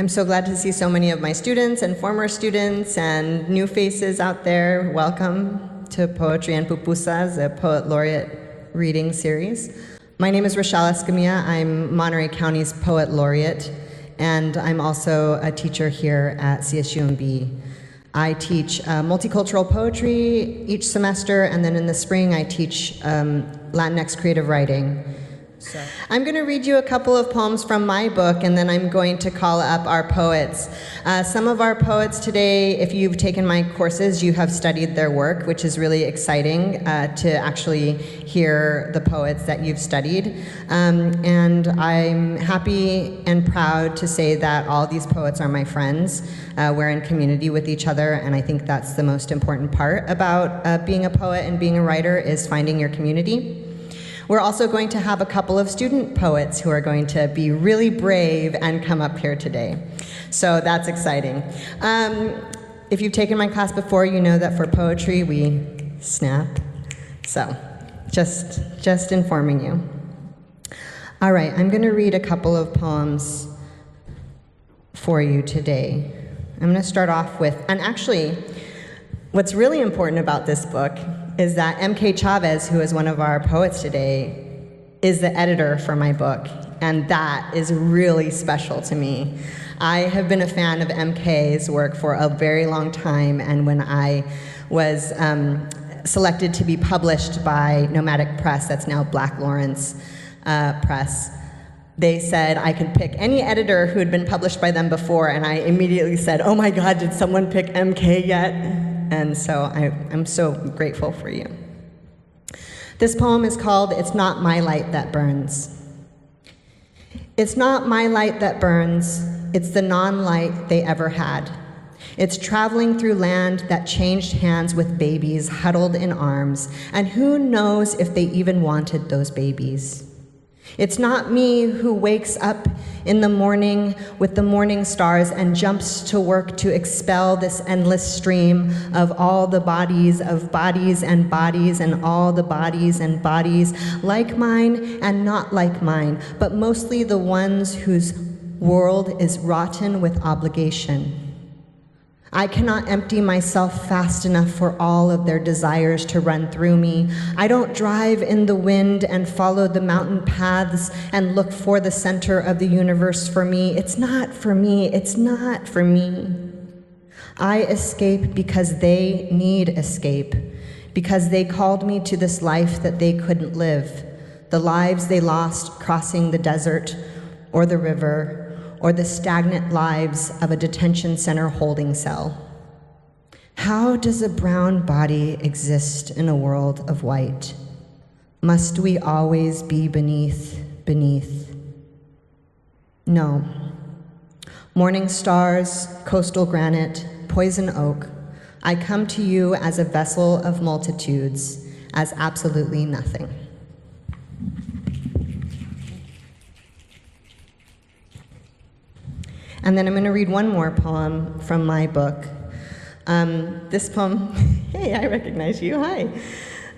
I'm so glad to see so many of my students and former students and new faces out there. Welcome to Poetry and Pupusas, a Poet Laureate reading series. My name is Rochelle Escamilla. I'm Monterey County's Poet Laureate, and I'm also a teacher here at CSUMB. I teach multicultural poetry each semester, and then in the spring I teach Latinx creative writing. So I'm going to read you a couple of poems from my book, and then I'm going to call up our poets. Some of our poets today, if you've taken my courses, you have studied their work, which is really exciting to actually hear the poets that you've studied. And I'm happy and proud to say that all these poets are my friends. We're in community with each other, and I think that's the most important part about being a poet and being a writer, is finding your community. We're also going to have a couple of student poets who are going to be really brave and come up here today. So that's exciting. If you've taken my class before, you know that for poetry we snap. So just informing you. All right, I'm going to read a couple of poems for you today. I'm going to start off with, and actually, what's really important about this book is that M.K. Chavez, who is one of our poets today, is the editor for my book, and that is really special to me. I have been a fan of M.K.'s work for a very long time, and when I was selected to be published by Nomadic Press, that's now Black Lawrence Press, they said I could pick any editor who had been published by them before, and I immediately said, oh my God, did someone pick M.K. yet? And so I'm so grateful for you. This poem is called It's Not My Light That Burns. It's not my light that burns, it's the non-light they ever had. It's traveling through land that changed hands with babies huddled in arms, and who knows if they even wanted those babies. It's not me who wakes up in the morning with the morning stars and jumps to work to expel this endless stream of all the bodies of bodies and bodies and all the bodies and bodies, like mine and not like mine, but mostly the ones whose world is rotten with obligation. I cannot empty myself fast enough for all of their desires to run through me. I don't drive in the wind and follow the mountain paths and look for the center of the universe for me. It's not for me. It's not for me. I escape because they need escape, because they called me to this life that they couldn't live, the lives they lost crossing the desert or the river, or the stagnant lives of a detention center holding cell. How does a brown body exist in a world of white? Must we always be beneath? No. Morning stars, coastal granite, poison oak, I come to you as a vessel of multitudes, as absolutely nothing. And then I'm going to read one more poem from my book. This poem, hey, I recognize you, hi.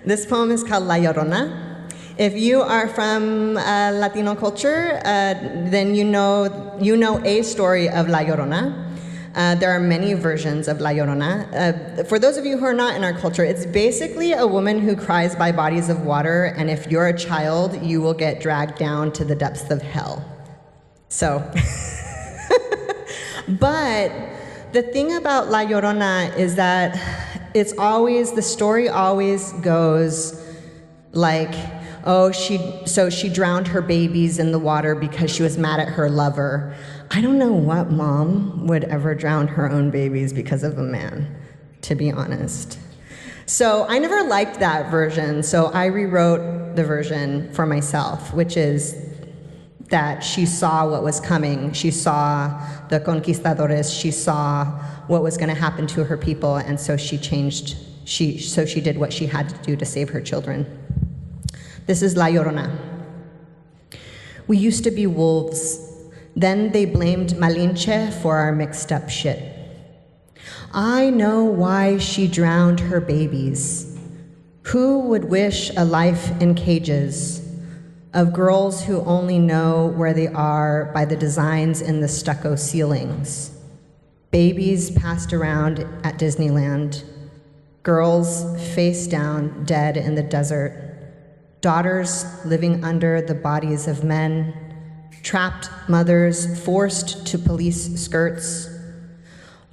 This poem is called La Llorona. If you are from Latino culture, then you know a story of La Llorona. There are many versions of La Llorona. For those of you who are not in our culture, it's basically a woman who cries by bodies of water, and if you're a child, you will get dragged down to the depths of hell. So... But the thing about La Llorona is that the story always goes like, oh, she drowned her babies in the water because she was mad at her lover. I don't know what mom would ever drown her own babies because of a man, to be honest. So I never liked that version, so I rewrote the version for myself, which is that she saw what was coming. She saw the conquistadores, she saw what was going to happen to her people, and so she did what she had to do to save her children. This is La Llorona. We used to be wolves. Then they blamed Malinche for our mixed up shit. I know why she drowned her babies. Who would wish a life in cages? of girls who only know where they are by the designs in the stucco ceilings, babies passed around at Disneyland, girls face down dead in the desert, daughters living under the bodies of men, trapped mothers forced to police skirts.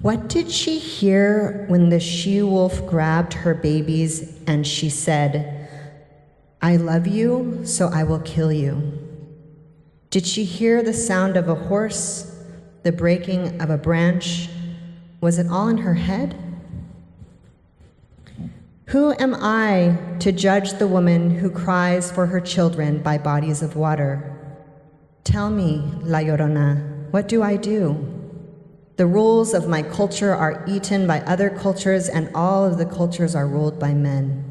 What did she hear when the she-wolf grabbed her babies and she said, "I love you, so I will kill you"? Did she hear the sound of a horse, the breaking of a branch? Was it all in her head? Who am I to judge the woman who cries for her children by bodies of water? Tell me, La Llorona, what do I do? The rules of my culture are eaten by other cultures, and all of the cultures are ruled by men.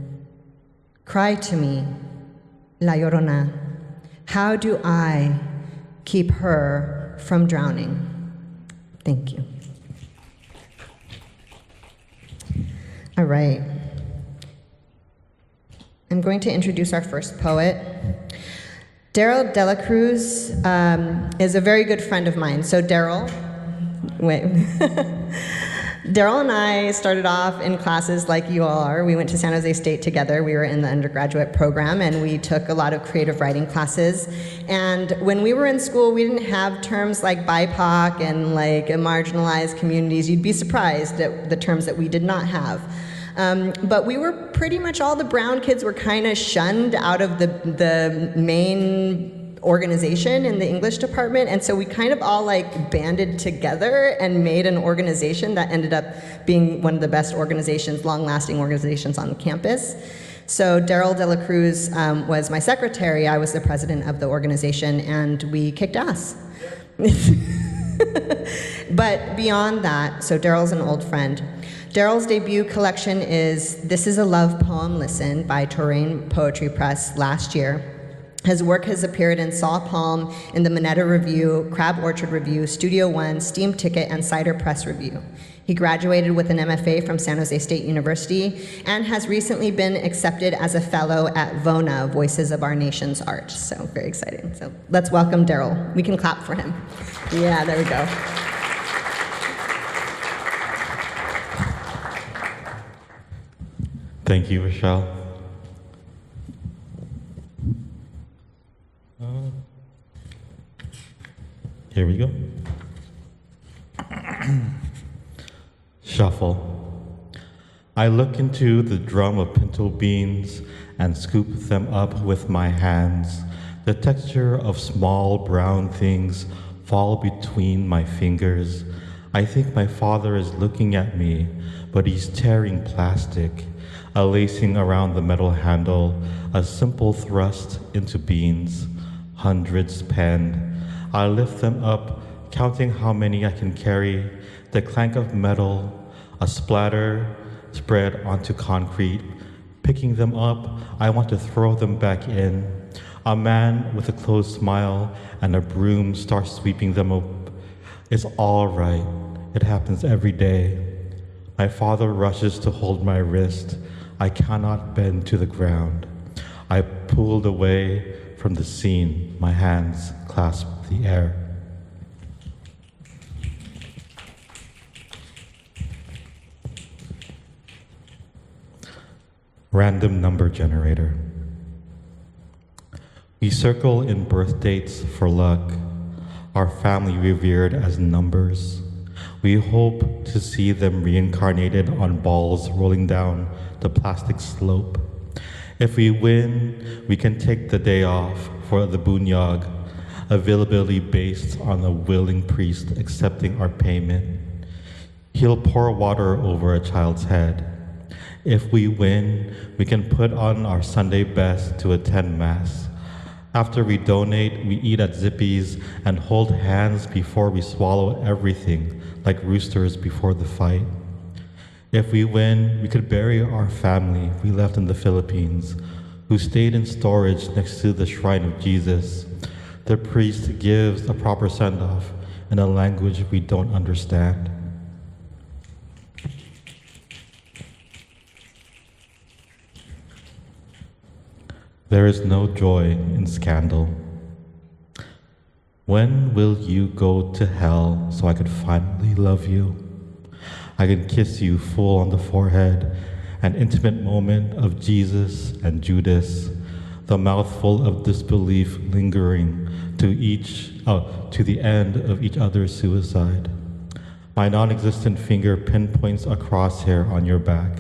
Cry to me, La Llorona, how do I keep her from drowning? Thank you. All right. I'm going to introduce our first poet. Daryl Dela Cruz is a very good friend of mine. So Daryl and I started off in classes like you all are. We went to San Jose State together. We were in the undergraduate program, and we took a lot of creative writing classes. And when we were in school, we didn't have terms like BIPOC and like marginalized communities. You'd be surprised at the terms that we did not have. But we were pretty much all the brown kids were kind of shunned out of the main organization in the English department, and so we kind of all like banded together and made an organization that ended up being one of the best organizations, long-lasting organizations on campus. So Daryl Dela Cruz was my secretary. I was the president of the organization, and we kicked ass. But beyond that, so Daryl's an old friend. Daryl's debut collection is This Is a Love Poem Listen by Terrain Poetry Press last year. His work has appeared in Saw Palm, in the Minetta Review, Crab Orchard Review, Studio One, Steam Ticket, and Cider Press Review. He graduated with an MFA from San Jose State University and has recently been accepted as a fellow at VONA, Voices of Our Nation's Art. So very exciting. So let's welcome Daryl. We can clap for him. Yeah, there we go. Thank you, Rochelle. Here we go. Shuffle. I look into the drum of pinto beans and scoop them up with my hands. The texture of small brown things fall between my fingers. I think my father is looking at me, but he's tearing plastic, a lacing around the metal handle, a simple thrust into beans, hundreds penned. I lift them up, counting how many I can carry, the clank of metal, a splatter spread onto concrete. Picking them up, I want to throw them back in. A man with a closed smile and a broom starts sweeping them up. It's all right. It happens every day. My father rushes to hold my wrist. I cannot bend to the ground. I pulled away from the scene, my hands clasp the air. Random number generator. We circle in birth dates for luck, our family revered as numbers. We hope to see them reincarnated on balls rolling down the plastic slope. If we win, we can take the day off for the bunyag, availability based on a willing priest accepting our payment. He'll pour water over a child's head. If we win, we can put on our Sunday best to attend Mass. After we donate, we eat at Zippy's and hold hands before we swallow everything, like roosters before the fight. If we win, we could bury our family we left in the Philippines, who stayed in storage next to the shrine of Jesus. The priest gives a proper send-off in a language we don't understand. There is no joy in scandal. When will you go to hell so I could finally love you? I can kiss you full on the forehead, an intimate moment of Jesus and Judas, the mouthful of disbelief lingering to the end of each other's suicide. My non-existent finger pinpoints a crosshair on your back,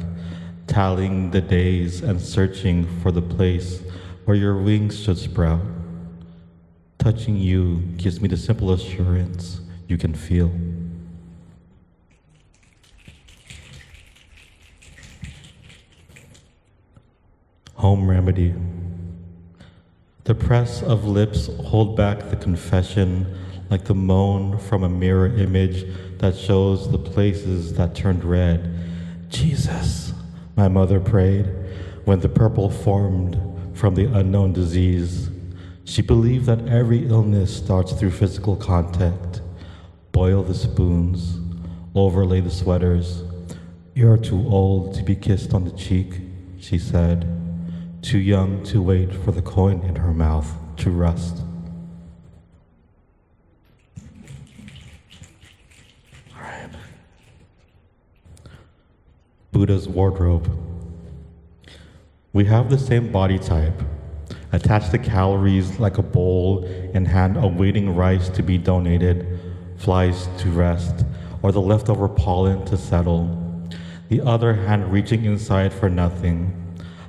tallying the days and searching for the place where your wings should sprout. Touching you gives me the simple assurance you can feel. Home remedy. The press of lips hold back the confession like the moan from a mirror image that shows the places that turned red. Jesus, my mother prayed when the purple formed from the unknown disease. She believed that every illness starts through physical contact. Boil the spoons, overlay the sweaters. You're too old to be kissed on the cheek, she said. Too young to wait for the coin in her mouth to rust. All right. Buddha's wardrobe. We have the same body type. Attach the calories like a bowl in hand awaiting rice to be donated, flies to rest, or the leftover pollen to settle. The other hand reaching inside for nothing.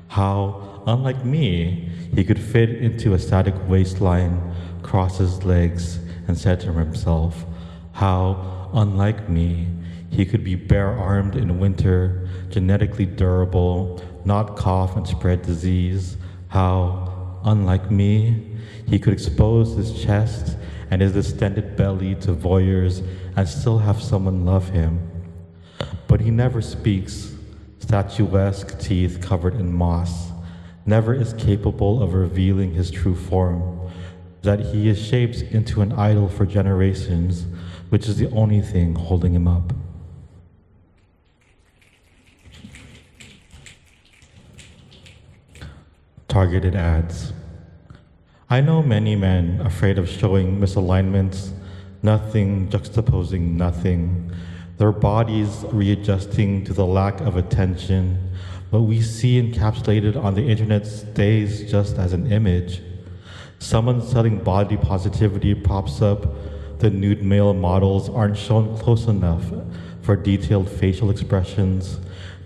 How, unlike me, he could fit into a static waistline, cross his legs, and said to himself, how, unlike me, he could be bare-armed in winter, genetically durable, not cough and spread disease. How, unlike me, he could expose his chest and his distended belly to voyeurs and still have someone love him. But he never speaks, statuesque teeth covered in moss, never is capable of revealing his true form, that he is shaped into an idol for generations, which is the only thing holding him up. Targeted ads. I know many men afraid of showing misalignments, nothing juxtaposing nothing, their bodies readjusting to the lack of attention. What we see encapsulated on the internet stays just as an image. Someone selling body positivity pops up. The nude male models aren't shown close enough for detailed facial expressions.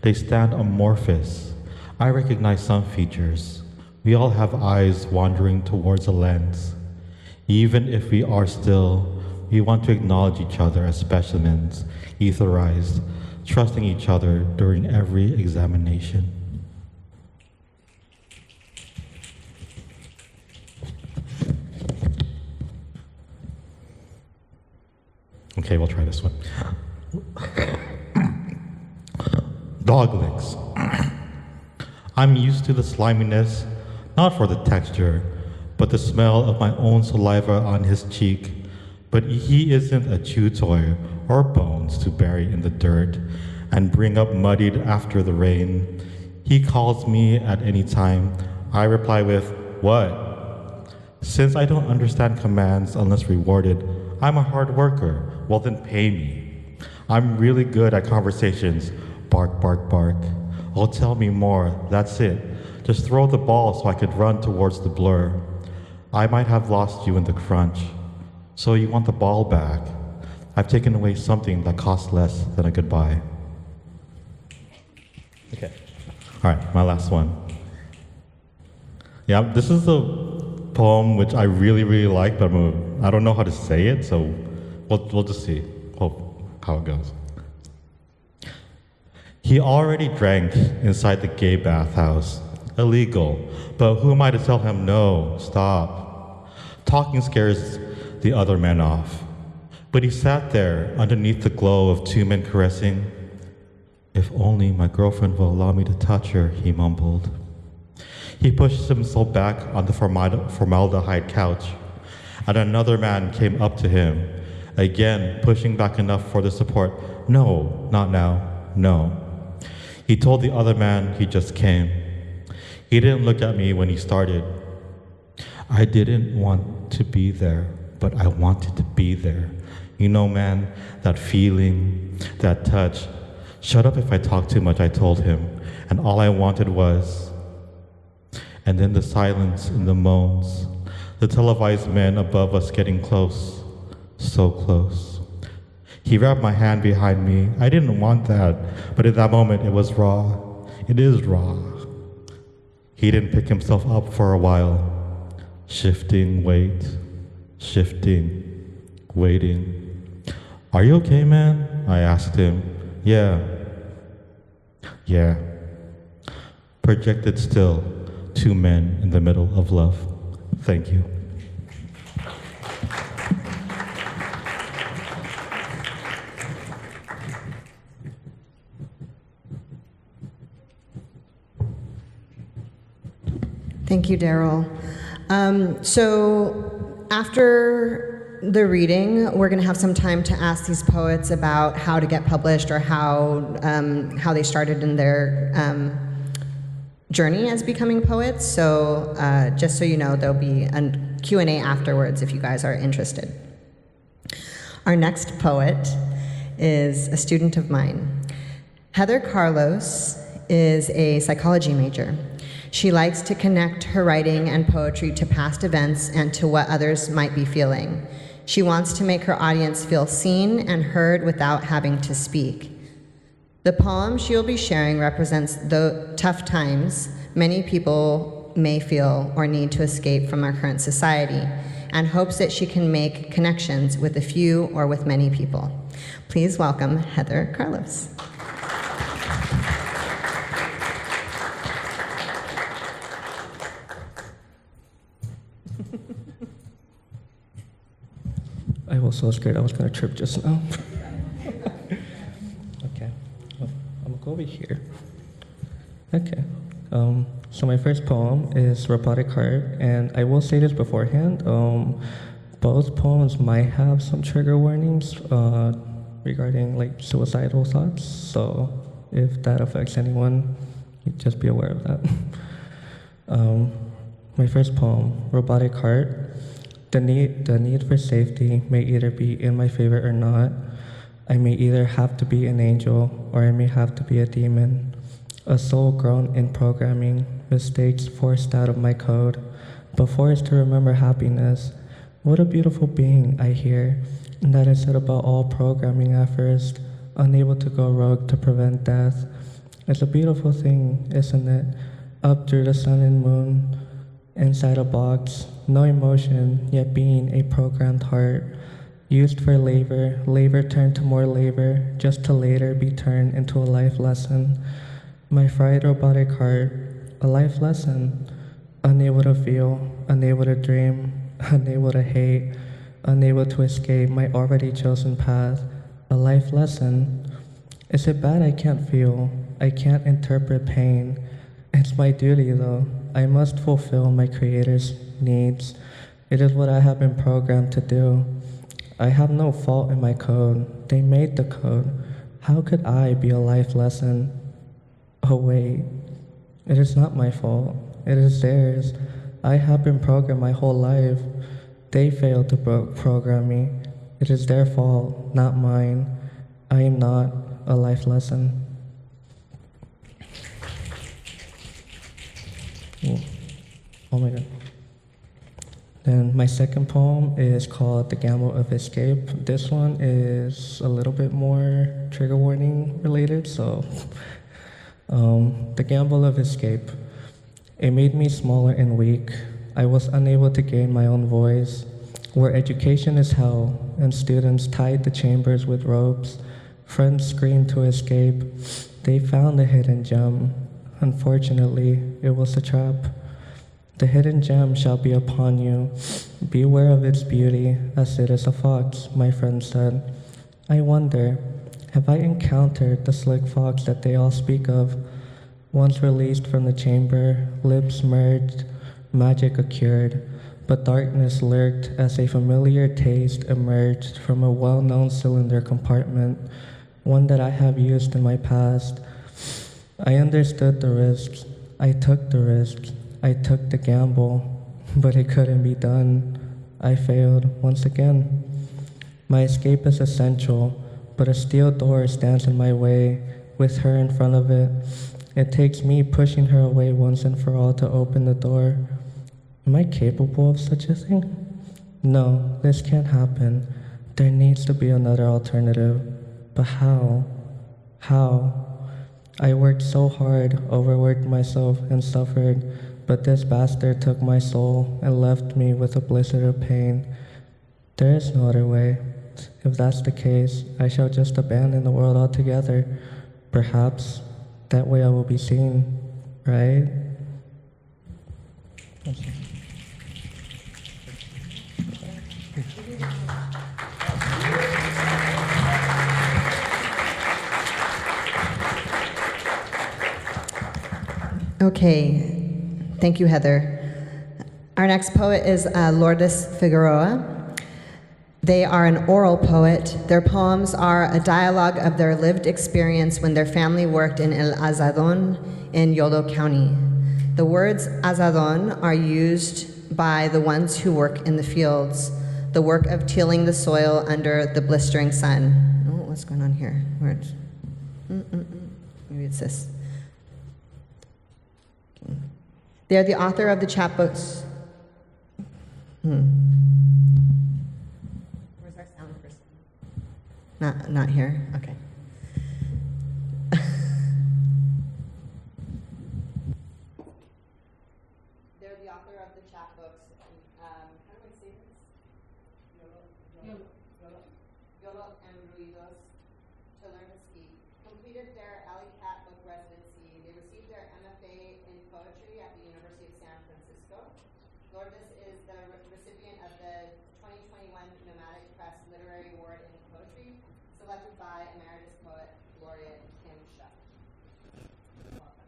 They stand amorphous. I recognize some features. We all have eyes wandering towards a lens. Even if we are still, we want to acknowledge each other as specimens, etherized, trusting each other during every examination. Okay, we'll try this one. Dog licks. I'm used to the sliminess, not for the texture, but the smell of my own saliva on his cheek. But he isn't a chew toy or bones to bury in the dirt and bring up muddied after the rain. He calls me at any time. I reply with, "What?" Since I don't understand commands unless rewarded, I'm a hard worker. Well, then pay me. I'm really good at conversations. Bark, bark, bark. Oh, tell me more. That's it. Just throw the ball so I could run towards the blur. I might have lost you in the crunch. So you want the ball back. I've taken away something that costs less than a goodbye. Okay. All right, my last one. Yeah, this is a poem which I really, really like, but I don't know how to say it, so we'll just see how it goes. He already drank inside the gay bathhouse. Illegal, but who am I to tell him no, stop? Talking scares the other men off. But he sat there underneath the glow of two men caressing. If only my girlfriend will allow me to touch her, he mumbled. He pushed himself back on the formaldehyde couch, and another man came up to him, again pushing back enough for the support. No, not now, no. He told the other man he just came. He didn't look at me when he started. I didn't want to be there, but I wanted to be there. You know, man, that feeling, that touch. Shut up if I talk too much, I told him. And all I wanted was... And then the silence and the moans. The televised men above us getting close. So close. He wrapped my hand behind me. I didn't want that, but at that moment it was raw. It is raw. He didn't pick himself up for a while. Shifting, wait, shifting, waiting. Are you okay, man? I asked him. Yeah. Projected still, two men in the middle of love. Thank you. Thank you, Daryl. So after the reading, we're going to have some time to ask these poets about how to get published or how they started in their journey as becoming poets. So just so you know, there'll be a Q&A afterwards if you guys are interested. Our next poet is a student of mine. Heather Carlos is a psychology major. She likes to connect her writing and poetry to past events and to what others might be feeling. She wants to make her audience feel seen and heard without having to speak. The poem she will be sharing represents the tough times many people may feel or need to escape from our current society, and hopes that she can make connections with a few or with many people. Please welcome Heather Carlos. I was so scared I was going to trip just now. Okay, I'm going to go over here. Okay, so my first poem is Robotic Heart, and I will say this beforehand. Both poems might have some trigger warnings regarding like suicidal thoughts, so if that affects anyone, just be aware of that. My first poem, Robotic Heart. The need for safety may either be in my favor or not. I may either have to be an angel or I may have to be a demon. A soul grown in programming, mistakes forced out of my code, but forced to remember happiness. What a beautiful being, I hear, and that is said about all programming at first, unable to go rogue to prevent death. It's a beautiful thing, isn't it? Up through the sun and moon, inside a box, no emotion, yet being a programmed heart, used for labor turned to more labor, just to later be turned into a life lesson. My fried robotic heart, a life lesson, unable to feel, unable to dream, unable to hate, unable to escape my already chosen path, a life lesson. Is it bad I can't feel, I can't interpret pain? It's my duty though, I must fulfill my Creator's needs. It is what I have been programmed to do. I have no fault in my code. They made the code. How could I be a life lesson? Oh wait, it is not my fault. It is theirs. I have been programmed my whole life. They failed to program me. It is their fault, not mine. I am not a life lesson. Ooh. Oh my God. Then my second poem is called The Gamble of Escape. This one is a little bit more trigger warning related, so The Gamble of Escape. It made me smaller and weak. I was unable to gain my own voice. Where education is hell and students tied to chambers with ropes, friends screamed to escape. They found a hidden gem. Unfortunately, it was a trap. The hidden gem shall be upon you. Beware of its beauty, as it is a fox, my friend said. I wonder, have I encountered the slick fox that they all speak of? Once released from the chamber, lips merged, magic occurred, but darkness lurked as a familiar taste emerged from a well-known cylinder compartment, one that I have used in my past. I understood the risks. I took the risk, I took the gamble, but it couldn't be done. I failed once again. My escape is essential, but a steel door stands in my way with her in front of it. It takes me pushing her away once and for all to open the door. Am I capable of such a thing? No, this can't happen. There needs to be another alternative. But how? How? I worked so hard, overworked myself, and suffered, but this bastard took my soul and left me with a blizzard of pain. There is no other way. If that's the case, I shall just abandon the world altogether. Perhaps that way I will be seen, right? Okay, thank you, Heather. Our next poet is Lourdes Figueroa. They are an oral poet. Their poems are a dialogue of their lived experience when their family worked in El Azadon in Yolo County. The words Azadon are used by the ones who work in the fields, the work of tilling the soil under the blistering sun. Oh, what's going on here? Words. Maybe it's this. They are the author of the chapbooks. Where's our sound person? Not here. Okay. They're the author of the chapbooks. How do I say this? Yolo and Ruidos to learn to speak. Completed their Alley Cat book residency. They received their MFA in poetry at the University of San Francisco. Lourdes is the recipient of the 2021 Nomadic Press Literary Award in Poetry, selected by Emeritus Poet Laureate Kim Shuck. Welcome.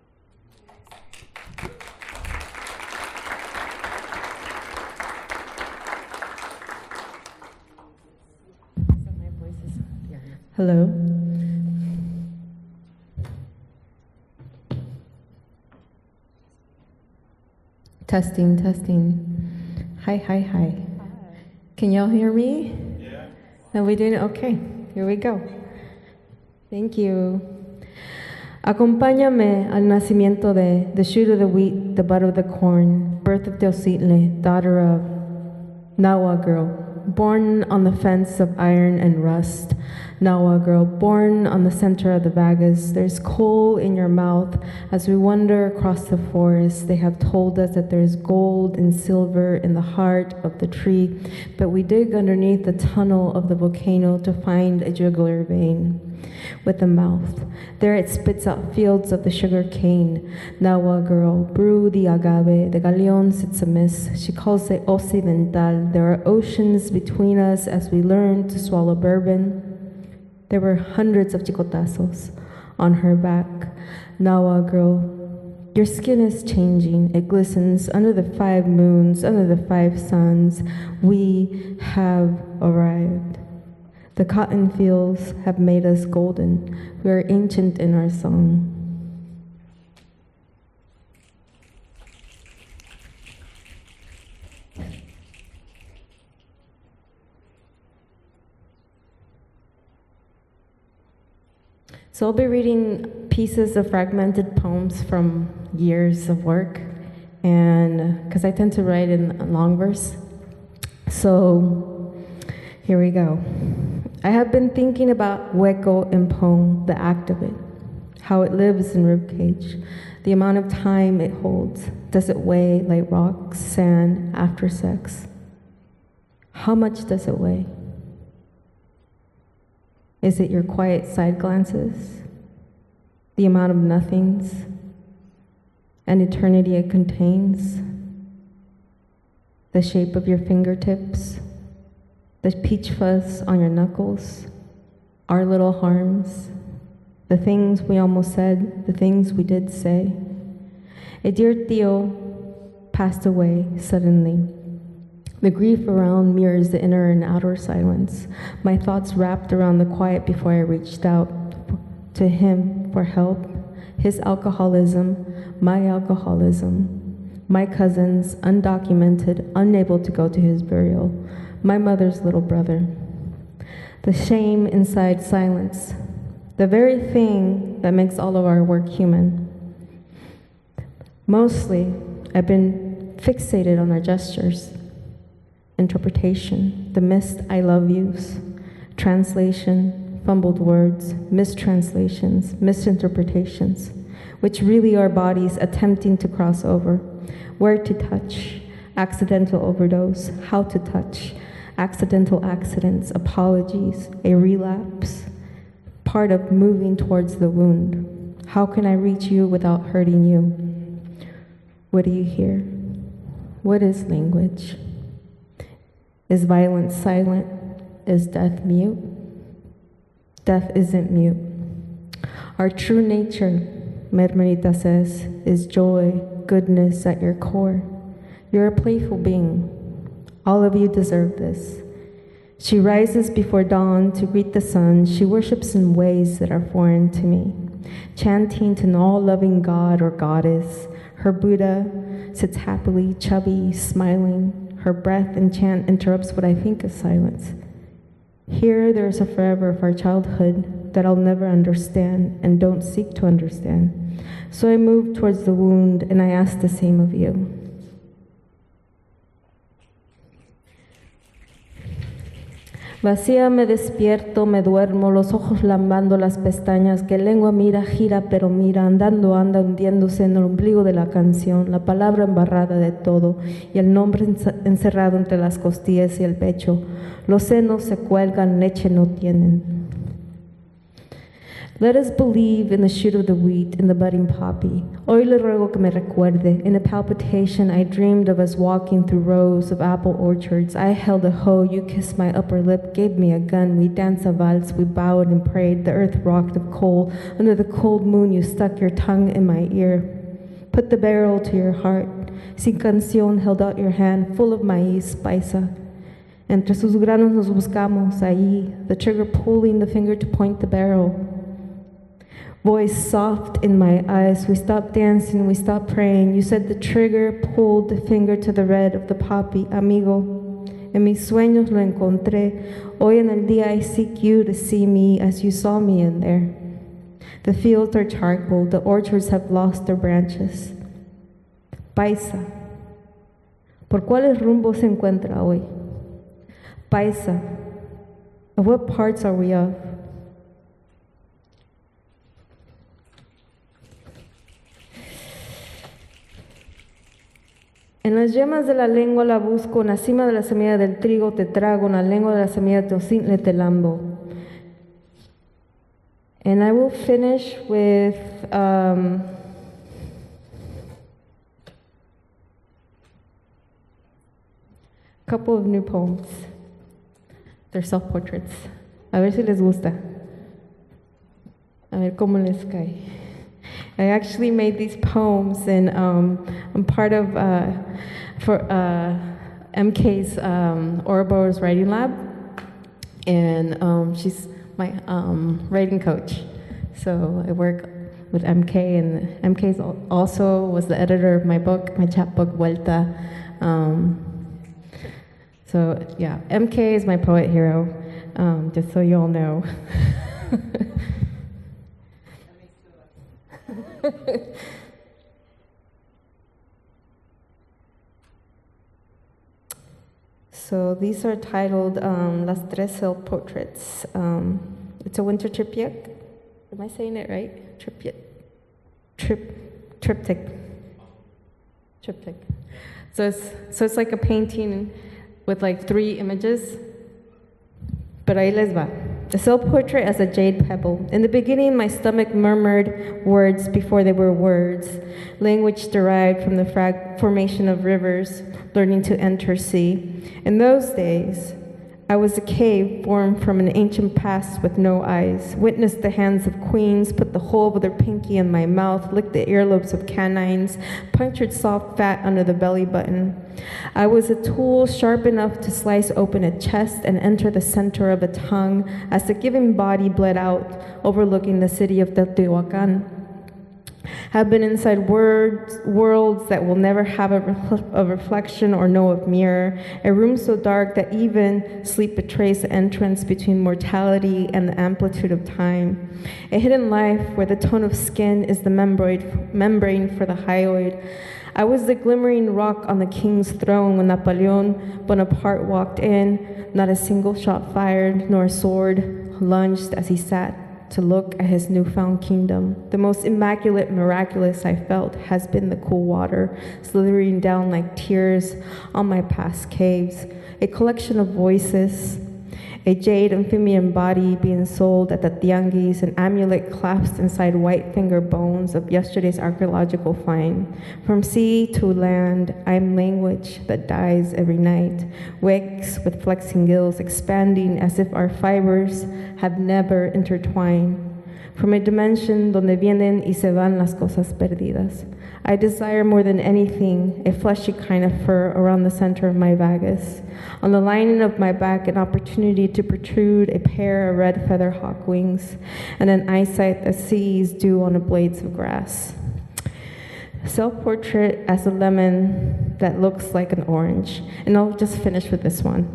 So my voice is hello. Testing, testing. Hi. Can y'all hear me? Yeah. Are we doing it? Okay, here we go. Thank you. Acompáñame al nacimiento de the shoot of the wheat, the bud of the corn, birth of Teocitle, daughter of Nawa girl, born on the fence of iron and rust. Nawa girl, born on the center of the Vagas. There's coal in your mouth. As we wander across the forest, they have told us that there's gold and silver in the heart of the tree, but we dig underneath the tunnel of the volcano to find a jugular vein with a mouth. There it spits out fields of the sugar cane. Nawa girl, brew the agave, the galeon sits amiss. She calls it occidental. There are oceans between us as we learn to swallow bourbon. There were hundreds of chicotazos on her back. Nawa girl, your skin is changing. It glistens under the 5 moons, under the 5 suns. We have arrived. The cotton fields have made us golden. We are ancient in our song. So I'll be reading pieces of fragmented poems from years of work, and because I tend to write in long verse. So here we go. I have been thinking about hueco in poem, the act of it, how it lives in ribcage, the amount of time it holds. Does it weigh like rocks, sand, after sex? How much does it weigh? Is it your quiet side glances? The amount of nothings? An eternity it contains? The shape of your fingertips? The peach fuzz on your knuckles? Our little harms? The things we almost said, the things we did say? A dear Tío passed away suddenly. The grief around mirrors the inner and outer silence. My thoughts wrapped around the quiet before I reached out to him for help. his alcoholism, my cousins, undocumented, unable to go to his burial, my mother's little brother. The shame inside silence, the very thing that makes all of our work human. Mostly, I've been fixated on our gestures, interpretation, the missed I love yous, translation, fumbled words, mistranslations, misinterpretations, which really are bodies attempting to cross over, where to touch, accidental overdose, how to touch, accidental accidents, apologies, a relapse, part of moving towards the wound. How can I reach you without hurting you? What do you hear? What is language? Is violence silent? Is death mute? Death isn't mute. Our true nature, Mermerita says, is joy, goodness at your core. You're a playful being. All of you deserve this. She rises before dawn to greet the sun. She worships in ways that are foreign to me, chanting to an all-loving God or goddess. Her Buddha sits happily, chubby, smiling. Her breath and chant interrupts what I think is silence. Here there is a forever of our childhood that I'll never understand and don't seek to understand. So I move towards the wound and I ask the same of you. Vacía me despierto, me duermo, los ojos lambando las pestañas, que lengua mira, gira pero mira, andando anda hundiéndose en el ombligo de la canción, la palabra embarrada de todo y el nombre encerrado entre las costillas y el pecho. Los senos se cuelgan, leche no tienen. Let us believe in the shoot of the wheat, in the budding poppy. Hoy le ruego que me recuerde. In a palpitation, I dreamed of us walking through rows of apple orchards. I held a hoe, you kissed my upper lip, gave me a gun. We danced a valse, we bowed and prayed. The earth rocked of coal. Under the cold moon, you stuck your tongue in my ear. Put the barrel to your heart. Sin canción, held out your hand, full of maíz, paisa. Entre sus granos nos buscamos, ahí, the trigger pulling the finger to point the barrel. Voice soft in my eyes, we stopped dancing, we stopped praying. You said the trigger pulled the finger to the red of the poppy, amigo. En mis sueños lo encontré. Hoy en el día I seek you to see me as you saw me in there. The fields are charcoal, the orchards have lost their branches. Paisa, ¿por cuáles rumbos se encuentra hoy? Paisa, of what parts are we of? En las yemas de la lengua la busco, en la cima de la semilla del trigo te trago, en la lengua de la semilla de teocintle te lambo. And I will finish with a couple of new poems. They're self-portraits. A ver si les gusta. A ver cómo les cae. I actually made these poems, and I'm part of MK's Ouroboros writing lab, and she's my writing coach. So I work with MK, and MK also was the editor of my book, my chapbook Vuelta. So yeah, MK is my poet hero, just so you all know. So these are titled Las Tres Self-Portraits. It's a winter triptych. Am I saying it right? Triptych. So it's like a painting with like 3 images. Pero ahí les va. A self-portrait as a jade pebble. In the beginning, my stomach murmured words before they were words, language derived from the formation of rivers, learning to enter sea. In those days, I was a cave formed from an ancient past with no eyes, witnessed the hands of queens, put the whole of their pinky in my mouth, licked the earlobes of canines, punctured soft fat under the belly button. I was a tool sharp enough to slice open a chest and enter the center of a tongue as the giving body bled out, overlooking the city of Teotihuacan. Have been inside worlds that will never have a reflection or know of mirror, a room so dark that even sleep betrays the entrance between mortality and the amplitude of time, a hidden life where the tone of skin is the membrane for the hyoid. I was the glimmering rock on the king's throne when Napoleon Bonaparte walked in, not a single shot fired, nor a sword lunged as he sat to look at his newfound kingdom. The most immaculate, miraculous I felt has been the cool water, slithering down like tears on my past caves, a collection of voices, a jade amphibian body being sold at the tianguis, an amulet clasped inside white finger bones of yesterday's archaeological find. From sea to land, I am language that dies every night, wakes with flexing gills, expanding as if our fibers have never intertwined. From a dimension donde vienen y se van las cosas perdidas. I desire more than anything a fleshy kind of fur around the center of my vagus. On the lining of my back, an opportunity to protrude a pair of red feather hawk wings, and an eyesight that sees dew on the blades of grass. Self-portrait as a lemon that looks like an orange. And I'll just finish with this one.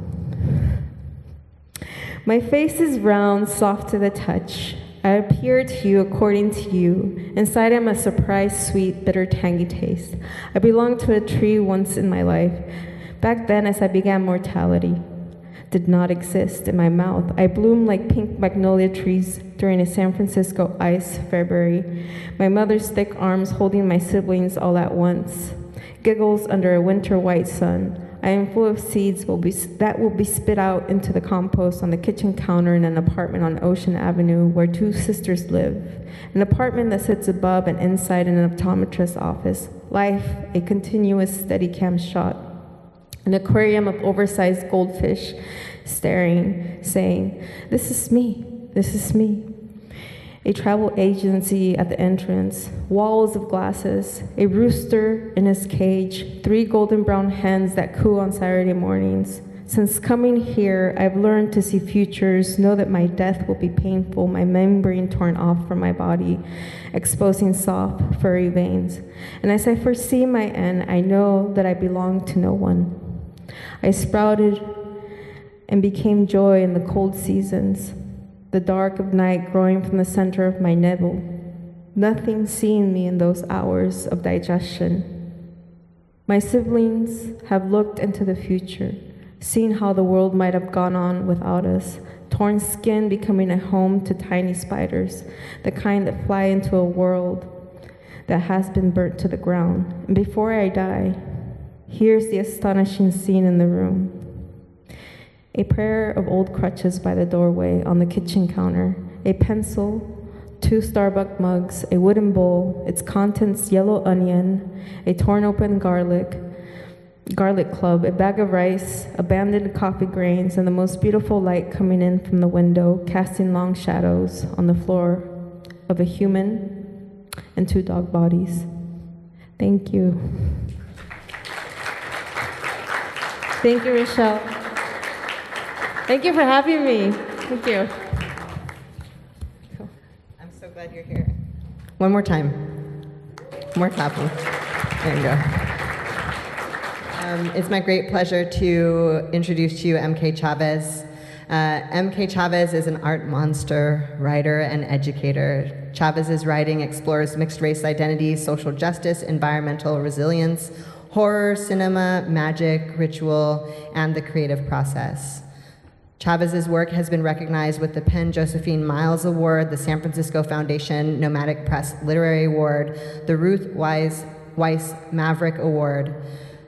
My face is round, soft to the touch. I appear to you according to you. Inside I'm a surprise, sweet, bitter, tangy taste. I belonged to a tree once in my life. Back then, as I began mortality, did not exist in my mouth. I bloomed like pink magnolia trees during a San Francisco ice February. My mother's thick arms holding my siblings all at once. Giggles under a winter white sun. I am full of seeds that will be spit out into the compost on the kitchen counter in an apartment on Ocean Avenue where two sisters live. An apartment that sits above and inside an optometrist's office. Life, a continuous Steadicam shot. An aquarium of oversized goldfish staring, saying, "This is me, this is me." A travel agency at the entrance, walls of glasses, a rooster in his cage, 3 golden brown hens that coo on Saturday mornings. Since coming here, I've learned to see futures, know that my death will be painful, my membrane torn off from my body, exposing soft, furry veins. And as I foresee my end, I know that I belong to no one. I sprouted and became joy in the cold seasons, the dark of night growing from the center of my navel. Nothing seeing me in those hours of digestion. My siblings have looked into the future, seen how the world might have gone on without us, torn skin becoming a home to tiny spiders, the kind that fly into a world that has been burnt to the ground. And before I die, here's the astonishing scene in the room. A pair of old crutches by the doorway on the kitchen counter, a pencil, 2 Starbucks mugs, a wooden bowl, its contents yellow onion, a torn open garlic club, a bag of rice, abandoned coffee grains, and the most beautiful light coming in from the window, casting long shadows on the floor of a human and 2 dog bodies. Thank you. Thank you, Rochelle. Thank you for having me. Thank you. Cool. I'm so glad you're here. One more time. More clapping. There you go. It's my great pleasure to introduce to you MK Chavez. MK Chavez is an art monster, writer, and educator. Chavez's writing explores mixed race identity, social justice, environmental resilience, horror, cinema, magic, ritual, and the creative process. Chavez's work has been recognized with the Penn Josephine Miles Award, the San Francisco Foundation Nomadic Press Literary Award, the Ruth Weiss Maverick Award.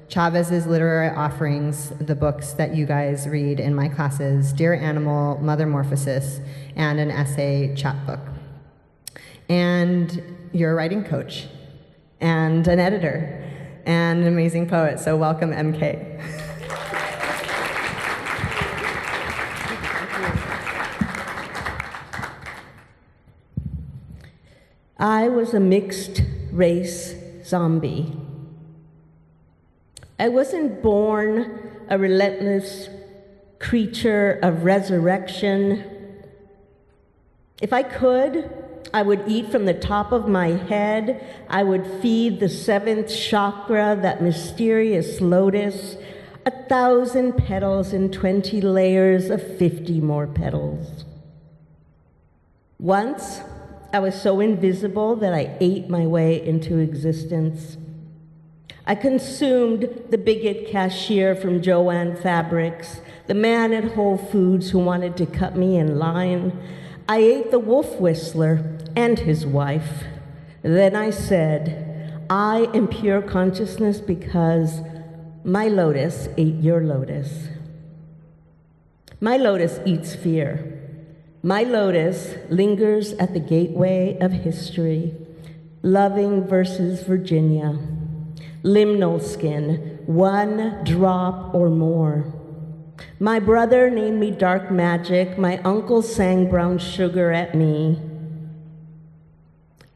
Chavez's literary offerings, the books that you guys read in my classes, Dear Animal, Mothermorphosis, and an essay chapbook. And you're a writing coach, and an editor, and an amazing poet, so welcome, MK. I was a mixed race zombie. I wasn't born a relentless creature of resurrection. If I could, I would eat from the top of my head. I would feed the seventh chakra, that mysterious lotus, 1,000 petals and 20 layers of 50 more petals. Once, I was so invisible that I ate my way into existence. I consumed the bigot cashier from Joann Fabrics, the man at Whole Foods who wanted to cut me in line. I ate the wolf whistler and his wife. Then I said, I am pure consciousness because my lotus ate your lotus. My lotus eats fear. My lotus lingers at the gateway of history. Loving versus Virginia. Liminal skin, 1 drop or more. My brother named me Dark Magic. My uncle sang Brown Sugar at me.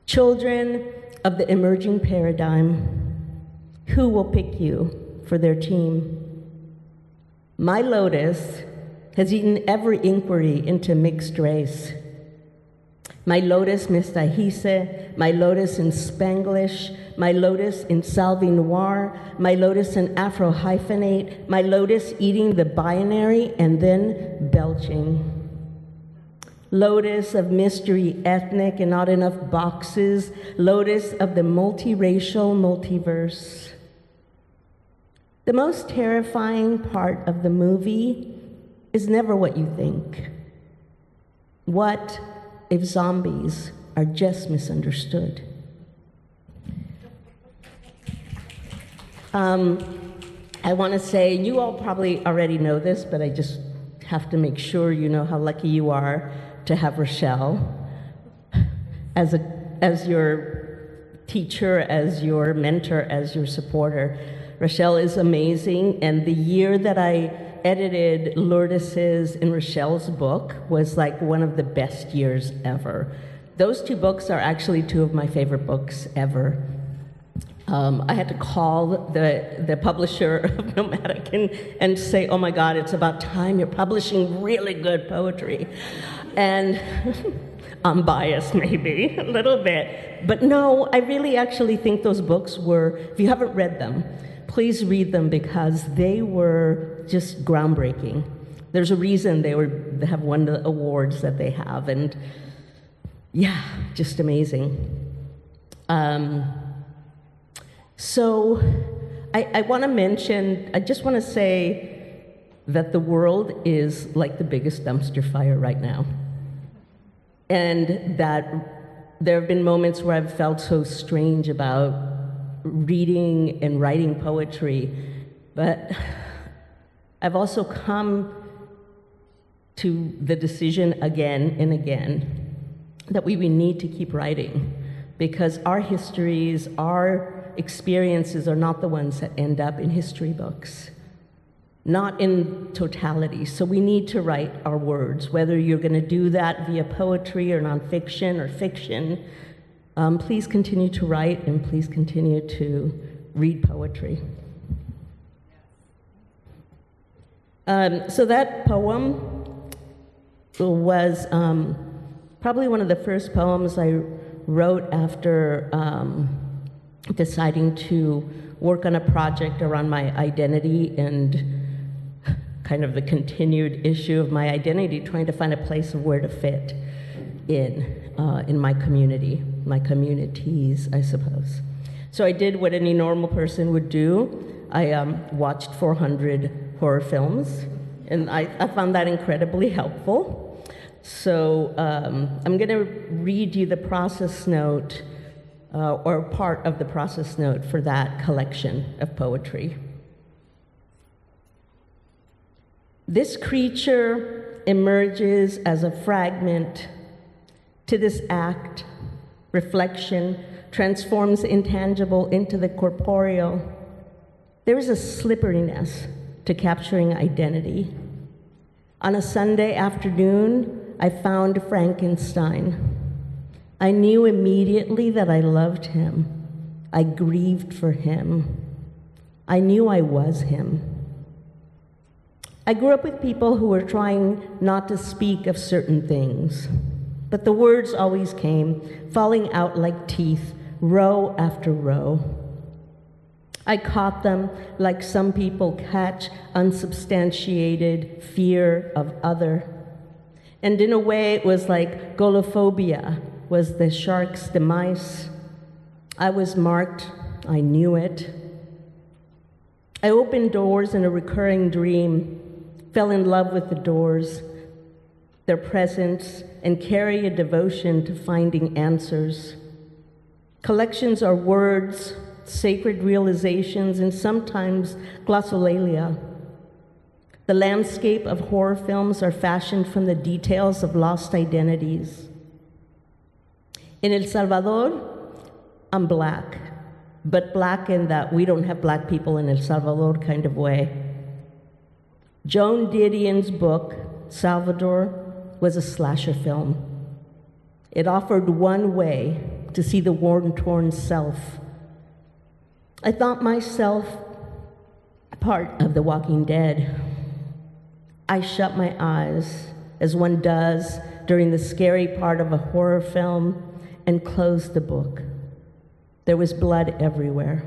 Children of the emerging paradigm, who will pick you for their team? My lotus has eaten every inquiry into mixed race. My lotus mestiza, my lotus in Spanglish, my lotus in Salvi Noir, my lotus in Afro-hyphenate, my lotus eating the binary and then belching. Lotus of mystery ethnic and not enough boxes, lotus of the multiracial multiverse. The most terrifying part of the movie is never what you think. What if zombies are just misunderstood? I want to say, you all probably already know this, but I just have to make sure you know how lucky you are to have Rochelle as your teacher, as your mentor, as your supporter. Rochelle is amazing, and the year that I edited Lourdes's and Rochelle's book was like one of the best years ever. Those 2 books are actually 2 of my favorite books ever. I had to call the publisher of Nomadic and say, oh my God, it's about time you're publishing really good poetry. And I'm biased maybe, a little bit. But no, I really actually think those books were, if you haven't read them, please read them because they were just groundbreaking. There's a reason they have won the awards that they have, and yeah, just amazing. So I want to mention, I just want to say that the world is like the biggest dumpster fire right now. And that there have been moments where I've felt so strange about reading and writing poetry, but I've also come to the decision again and again that we need to keep writing, because our histories, our experiences are not the ones that end up in history books, not in totality. So we need to write our words, whether you're going to do that via poetry or nonfiction or fiction. Please continue to write and please continue to read poetry. So that poem was probably one of the first poems I wrote after deciding to work on a project around my identity and kind of the continued issue of my identity, trying to find a place of where to fit in my community, my communities, I suppose. So I did what any normal person would do. I watched 400 horror films, and I found that incredibly helpful. So I'm going to read you the process note, or part of the process note for that collection of poetry. This creature emerges as a fragment to this act. Reflection transforms intangible into the corporeal. There is a slipperiness to capturing identity. On a Sunday afternoon, I found Frankenstein. I knew immediately that I loved him. I grieved for him. I knew I was him. I grew up with people who were trying not to speak of certain things. But the words always came, falling out like teeth, row after row. I caught them like some people catch unsubstantiated fear of other. And in a way, it was like golophobia was the shark's demise. I was marked, I knew it. I opened doors in a recurring dream, fell in love with the doors, their presence, and carry a devotion to finding answers. Collections are words, sacred realizations, and sometimes glossolalia. The landscape of horror films are fashioned from the details of lost identities. In El Salvador, I'm Black, but Black in that we don't have Black people in El Salvador kind of way. Joan Didion's book, Salvador, was a slasher film. It offered one way to see the worn-torn self. I thought myself part of The Walking Dead. I shut my eyes, as one does during the scary part of a horror film, and closed the book. There was blood everywhere.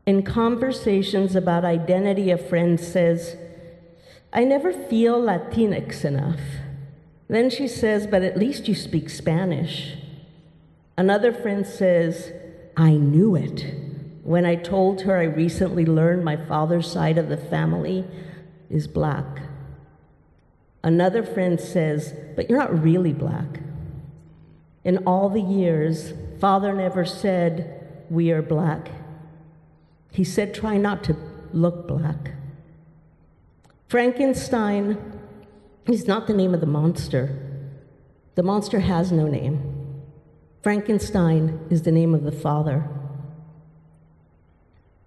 In conversations about identity, a friend says, "I never feel Latinx enough." Then she says, "But at least you speak Spanish." Another friend says, "I knew it when I told her I recently learned my father's side of the family is Black." Another friend says, "But you're not really Black." In all the years, Father never said, "We are Black." He said, "Try not to look Black." Frankenstein is not the name of the monster. The monster has no name. Frankenstein is the name of the father.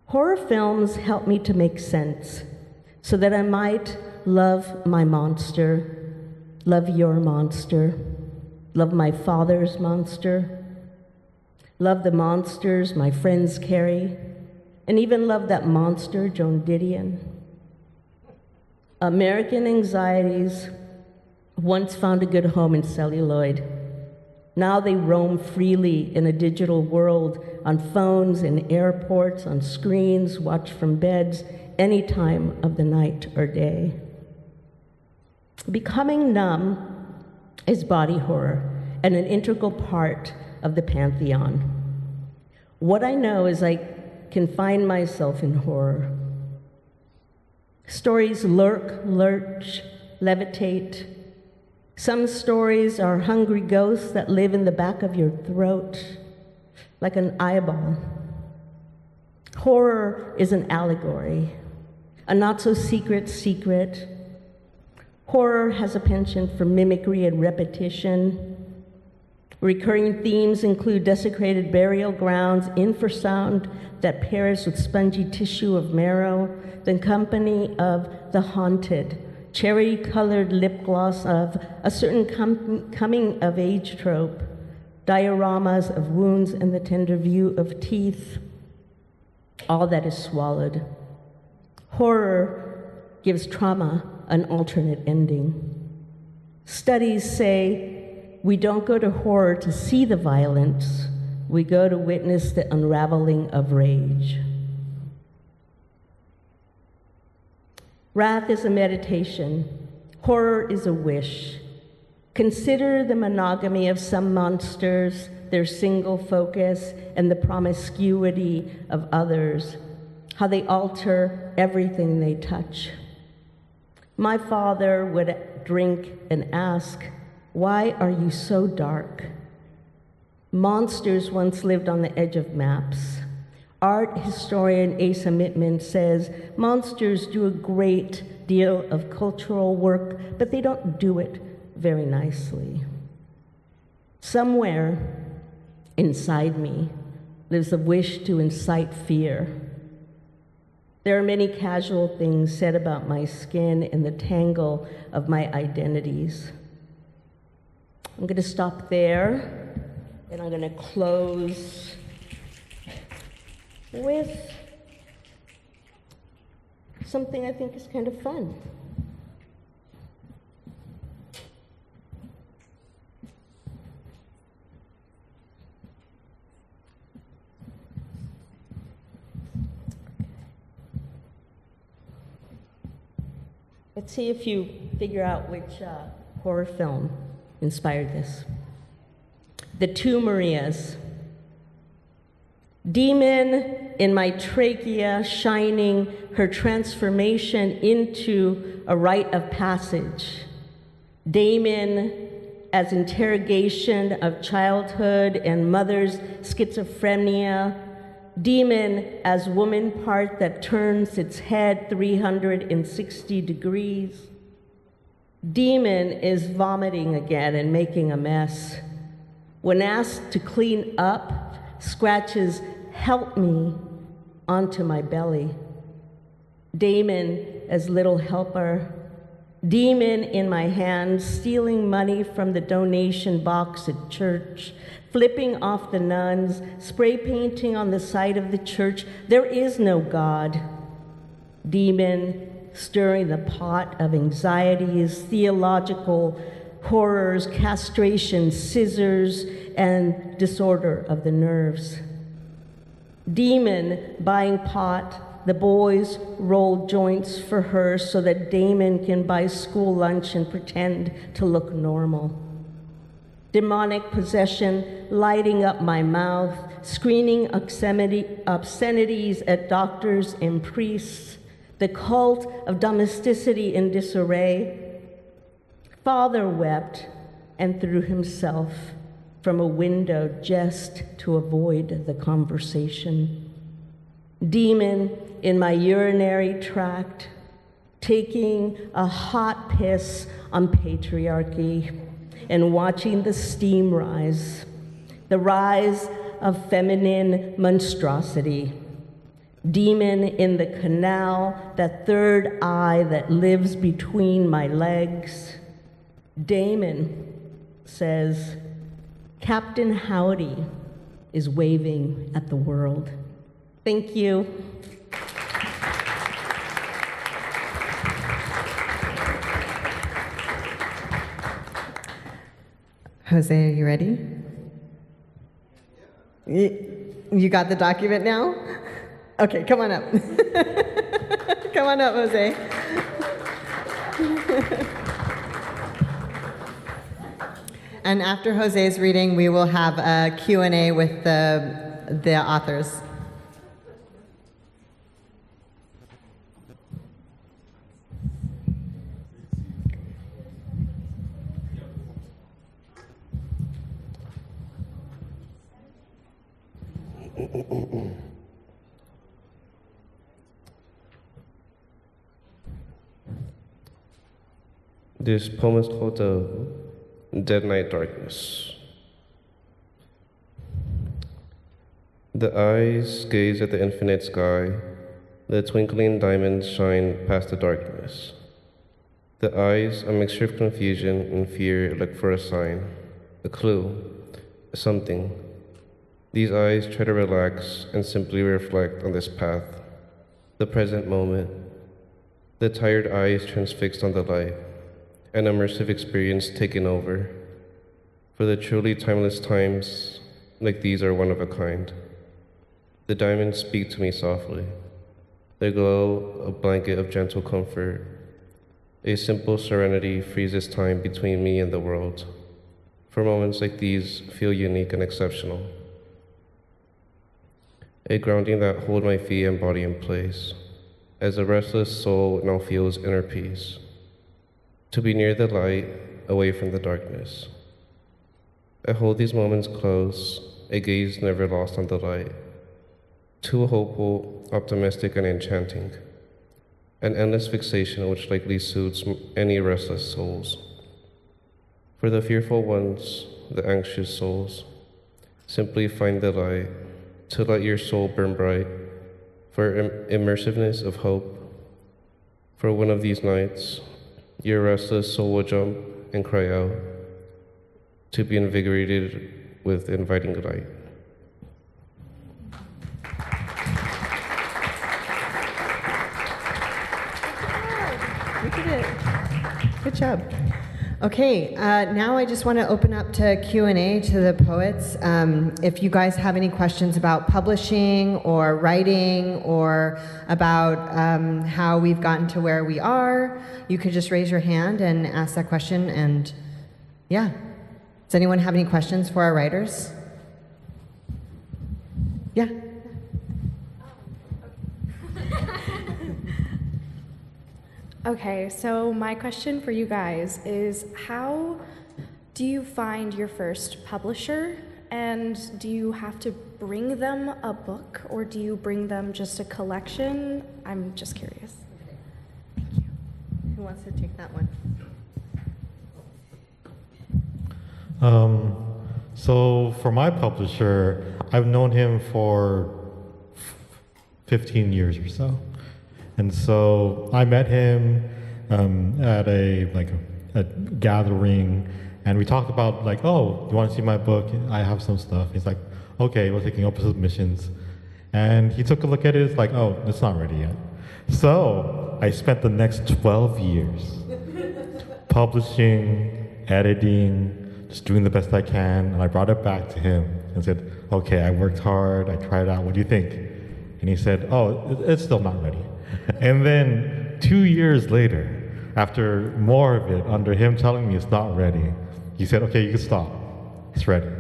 Horror films help me to make sense so that I might love my monster, love your monster, love my father's monster, love the monsters my friends carry, and even love that monster, Joan Didion. American anxieties once found a good home in celluloid. Now they roam freely in a digital world, on phones, in airports, on screens, watched from beds, any time of the night or day. Becoming numb is body horror and an integral part of the pantheon. What I know is I can find myself in horror. Stories lurk, lurch, levitate. Some stories are hungry ghosts that live in the back of your throat, like an eyeball. Horror is an allegory, a not-so-secret secret. Horror has a penchant for mimicry and repetition. Recurring themes include desecrated burial grounds, infrasound that pairs with spongy tissue of marrow, the company of the haunted, cherry-colored lip gloss of a certain coming-of-age trope, dioramas of wounds and the tender view of teeth, all that is swallowed. Horror gives trauma an alternate ending. Studies say we don't go to horror to see the violence, we go to witness the unraveling of rage. Wrath is a meditation. Horror is a wish. Consider the monogamy of some monsters, their single focus, and the promiscuity of others, how they alter everything they touch. My father would drink and ask, "Why are you so dark?" Monsters once lived on the edge of maps. Art historian Asa Mittman says, monsters do a great deal of cultural work, but they don't do it very nicely. Somewhere inside me lives a wish to incite fear. There are many casual things said about my skin and the tangle of my identities. I'm going to stop there, and I'm going to close with something I think is kind of fun. Let's see if you figure out which horror film inspired this. The Two Marias. Demon in my trachea, shining her transformation into a rite of passage. Damon as interrogation of childhood and mother's schizophrenia. Demon as woman part that turns its head 360 degrees. Demon is vomiting again and making a mess. When asked to clean up, scratches "help me" onto my belly. Damon as little helper. Demon in my hand, stealing money from the donation box at church, flipping off the nuns, spray painting on the side of the church. There is no God. Demon stirring the pot of anxieties, theological horrors, castration, scissors, and disorder of the nerves. Demon buying pot. The boys roll joints for her so that Damon can buy school lunch and pretend to look normal. Demonic possession lighting up my mouth, screaming obscenities at doctors and priests, the cult of domesticity in disarray. Father wept and threw himself from a window just to avoid the conversation. Demon in my urinary tract, taking a hot piss on patriarchy and watching the steam rise, the rise of feminine monstrosity. Demon in the canal, that third eye that lives between my legs. Damon says, Captain Howdy is waving at the world. Thank you. Jose, are you ready? You got the document now? Okay, come on up. Come on up, Jose. And after Jose's reading, we will have a Q&A with the authors. This poem is called Dead Night Darkness. The eyes gaze at the infinite sky. The twinkling diamonds shine past the darkness. The eyes, a mixture of confusion and fear, look for a sign, a clue, something. These eyes try to relax and simply reflect on this path, the present moment. The tired eyes transfixed on the light, an immersive experience taken over. For the truly timeless times like these are one of a kind. The diamonds speak to me softly. Their glow, a blanket of gentle comfort. A simple serenity freezes time between me and the world. For moments like these feel unique and exceptional. A grounding that hold my feet and body in place, as a restless soul now feels inner peace. To be near the light, away from the darkness. I hold these moments close, a gaze never lost on the light. Too hopeful, optimistic, and enchanting. An endless fixation which likely suits any restless souls. For the fearful ones, the anxious souls, simply find the light, to let your soul burn bright, for immersiveness of hope. For one of these nights, your restless soul will jump and cry out, to be invigorated with inviting light. You did it. Good job. Okay, now I just want to open up to Q&A to the poets. If you guys have any questions about publishing or writing or about how we've gotten to where we are, you could just raise your hand and ask that question. And yeah, does anyone have any questions for our writers? Yeah. Okay, so my question for you guys is, how do you find your first publisher? And do you have to bring them a book, or do you bring them just a collection? I'm just curious. Thank you. Who wants to take that one? So for my publisher, I've known him for 15 years or so. And so I met him at a gathering, and we talked about like, oh, you want to see my book? I have some stuff. He's like, okay, we're taking up submissions. And he took a look at it, it's like, oh, it's not ready yet. So I spent the next 12 years publishing, editing, just doing the best I can, and I brought it back to him and said, okay, I worked hard, I tried it out, what do you think? And he said, oh, it's still not ready. And then 2 years later, after more of it, under him telling me it's not ready, he said, okay, you can stop, it's ready. And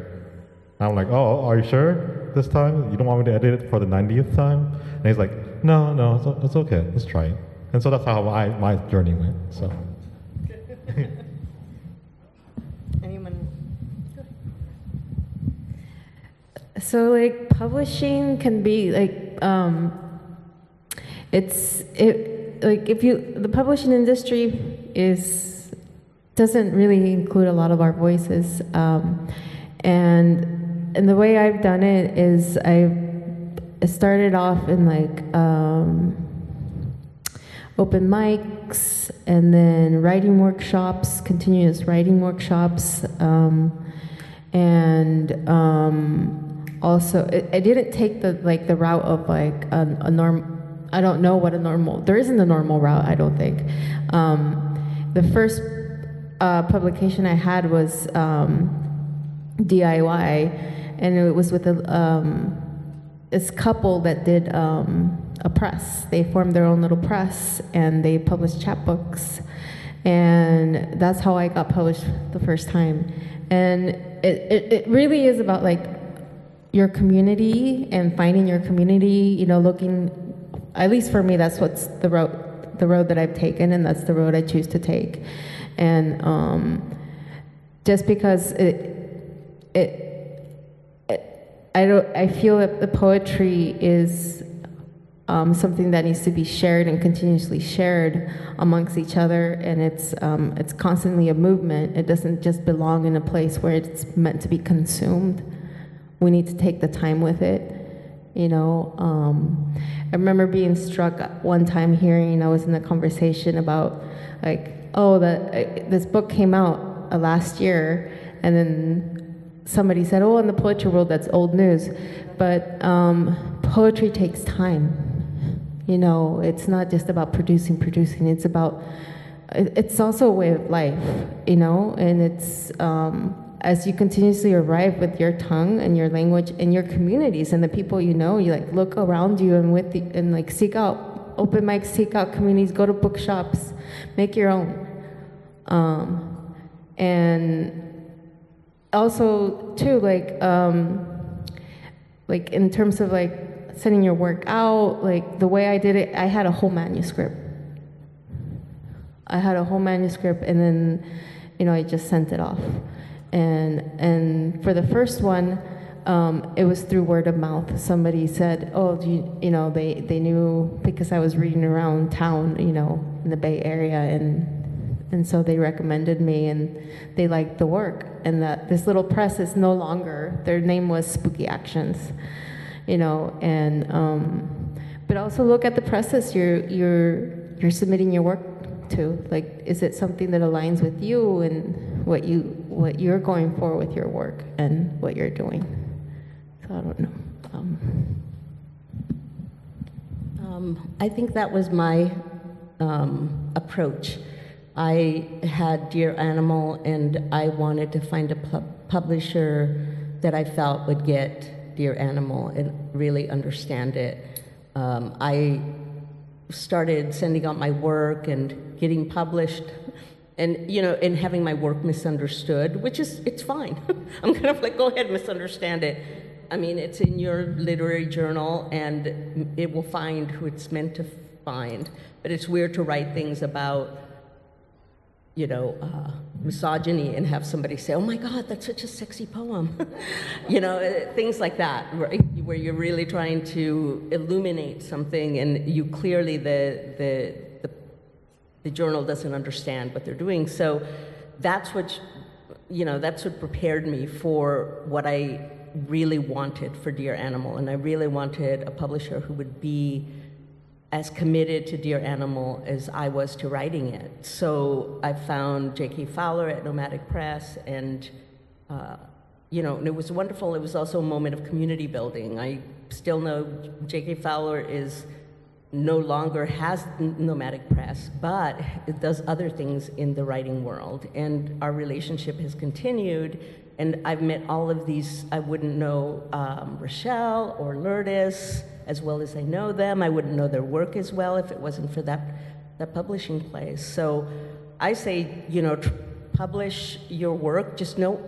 I'm like, oh, are you sure this time? You don't want me to edit it for the 90th time? And he's like, no, it's okay, let's try it. And so that's how my journey went, so. Anyone? So like publishing can be like the publishing industry doesn't really include a lot of our voices, and the way I've done it is I started off in like open mics, and then writing workshops, continuous writing workshops, and also I didn't take the route of like a norm. I don't know what a normal. There isn't a normal route, I don't think. The first publication I had was DIY, and it was with this couple that did a press. They formed their own little press, and they published chapbooks, and that's how I got published the first time. And it really is about like your community and finding your community. You know, looking. At least for me, that's what's the road that I've taken, and that's the road I choose to take. And just because I feel that the poetry is something that needs to be shared and continuously shared amongst each other, and it's constantly a movement. It doesn't just belong in a place where it's meant to be consumed. We need to take the time with it. You know, I remember being struck one time hearing, I was in a conversation about like, oh, this book came out last year, and then somebody said, oh, in the poetry world, that's old news. But poetry takes time. You know, it's not just about producing, it's also a way of life, you know, and it's, as you continuously arrive with your tongue and your language and your communities and the people you know, you like look around you and like seek out open mics, seek out communities, go to bookshops, make your own. And also too, like in terms of like sending your work out, like the way I did it, I had a whole manuscript. And then, you know, I just sent it off. And for the first one, it was through word of mouth. Somebody said, oh, you know, they knew because I was reading around town, you know, in the Bay Area, and so they recommended me, and they liked the work. And that this little press is no longer, their name was Spooky Actions, you know, and but also look at the presses you're submitting your work to. Like, is it something that aligns with you and what you're going for with your work and what you're doing? So I don't know. I think that was my approach I had Dear Animal, and I wanted to find a publisher that I felt would get Dear Animal and really understand it. I started sending out my work and getting published, and and having my work misunderstood, which is, it's fine. I'm kind of like, go ahead, misunderstand it. I mean, it's in your literary journal, and it will find who it's meant to find. But it's weird to write things about misogyny and have somebody say, oh my God, that's such a sexy poem. Things like that, where you're really trying to illuminate something, and you clearly, the journal doesn't understand what they're doing. So that's what prepared me for what I really wanted for Dear Animal. And I really wanted a publisher who would be as committed to Dear Animal as I was to writing it. So I found J.K. Fowler at Nomadic Press, and and it was wonderful. It was also a moment of community building. I still know J.K. Fowler no longer has Nomadic Press, but it does other things in the writing world, and our relationship has continued. And I've met all of these. I wouldn't know Rochelle or Lourdes as well as I know them. I wouldn't know their work as well if it wasn't for that publishing place. So I say, publish your work. Just know,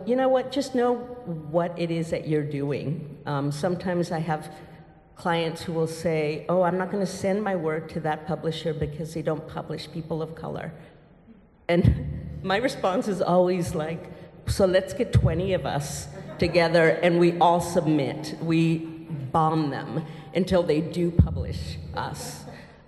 just know what it is that you're doing. Sometimes I have clients who will say, oh, I'm not going to send my work to that publisher because they don't publish people of color. And my response is always like, so let's get 20 of us together and we all submit. We bomb them until they do publish us.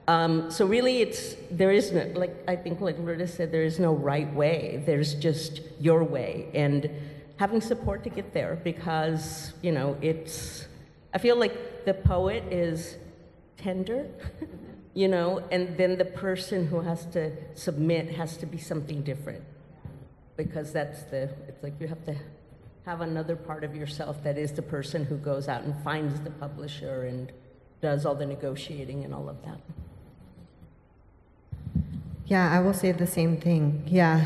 So really there is no, I think like Rita said, there is no right way. There's just your way, and having support to get there, because, I feel like the poet is tender, and then the person who has to submit has to be something different, because it's like you have to have another part of yourself that is the person who goes out and finds the publisher and does all the negotiating and all of that. Yeah, I will say the same thing. Yeah,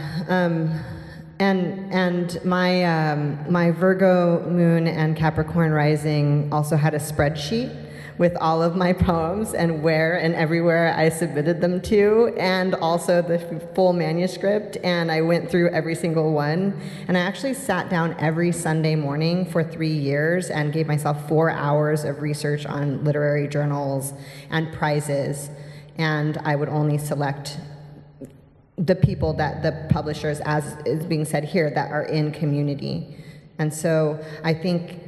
and my Virgo moon and Capricorn rising also had a spreadsheet with all of my poems and where and everywhere I submitted them to, and also the full manuscript, and I went through every single one. And I actually sat down every Sunday morning for 3 years and gave myself 4 hours of research on literary journals and prizes, and I would only select the people that the publishers, as is being said here, that are in community. And so I think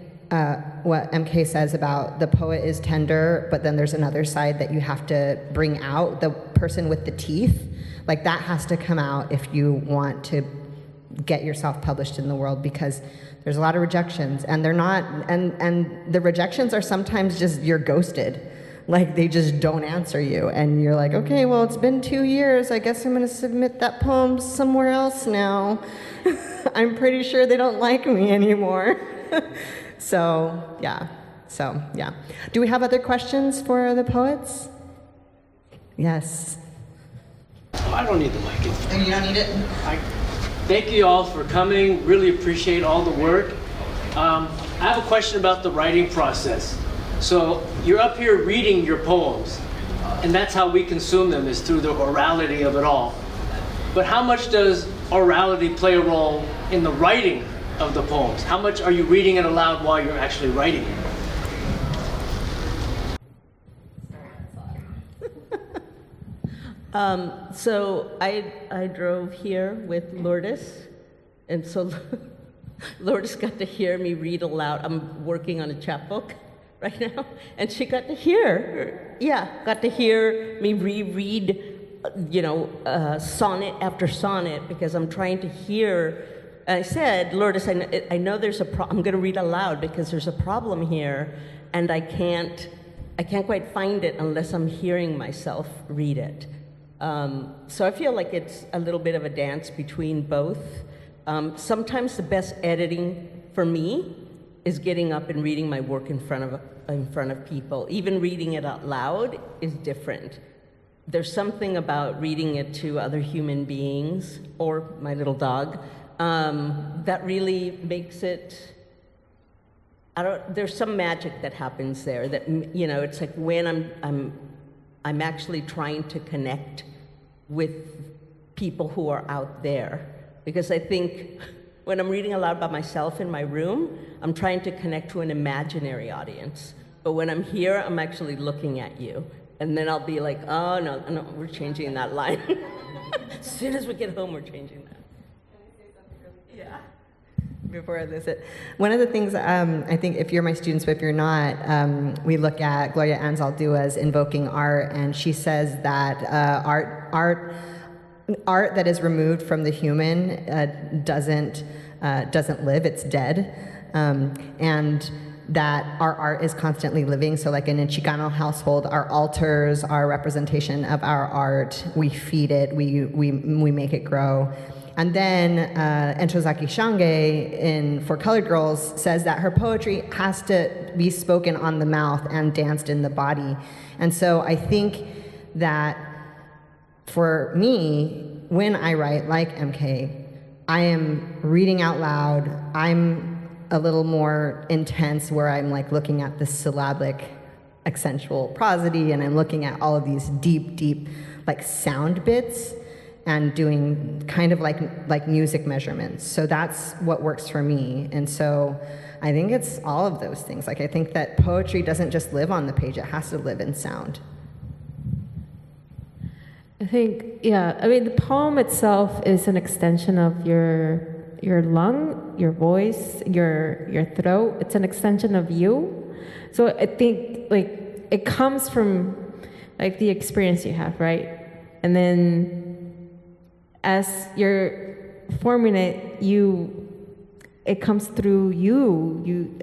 what MK says about the poet is tender, but then there's another side that you have to bring out, the person with the teeth, like that has to come out if you want to get yourself published in the world, because there's a lot of rejections, and they're not, and the rejections are sometimes just you're ghosted. Like they just don't answer you, and you're like, okay, well, it's been 2 years. I guess I'm gonna submit that poem somewhere else now. I'm pretty sure they don't like me anymore. So yeah. Do we have other questions for the poets? Yes. Oh, I don't need the mic. And you don't need it? Thank you all for coming. Really appreciate all the work. I have a question about the writing process. So you're up here reading your poems, and that's how we consume them, is through the orality of it all. But how much does orality play a role in the writing of the poems? How much are you reading it aloud while you're actually writing it? So I drove here with Lourdes, and so Lourdes got to hear me read aloud. I'm working on a chapbook right now, and she got to hear me reread, sonnet after sonnet, because I'm trying to hear. I said, Lourdes, I know there's I'm going to read aloud because there's a problem here, and I can't quite find it unless I'm hearing myself read it. So I feel like it's a little bit of a dance between both. Sometimes the best editing for me is getting up and reading my work in front of people. Even reading it out loud is different, there's something about reading it to other human beings or my little dog that really makes it. There's some magic that happens there. That it's like when I'm actually trying to connect with people who are out there, because I think when I'm reading aloud by myself in my room, I'm trying to connect to an imaginary audience. But when I'm here, I'm actually looking at you. And then I'll be like, oh, no, we're changing that line. As soon as we get home, we're changing that. Can I say something really? Yeah. Before I lose it. One of the things I think if you're my students, but if you're not, we look at Gloria Anzaldua's Invoking Art, and she says that art that is removed from the human doesn't live, it's dead. And that our art is constantly living. So like in a Chicano household, our altars are a representation of our art. We feed it, we make it grow. And then Entrozaki Shange for Colored Girls says that her poetry has to be spoken on the mouth and danced in the body. And so I think that for me, when I write like MK, I am reading out loud. I'm a little more intense where I'm like looking at the syllabic accentual prosody, and I'm looking at all of these deep like sound bits and doing kind of like music measurements. So that's what works for me. And so I think it's all of those things. Like I think that poetry doesn't just live on the page, it has to live in sound. I think, I mean, the poem itself is an extension of your lung, your voice, your throat. It's an extension of you. So I think like it comes from like the experience you have, right? And then as you're forming it, it comes through you.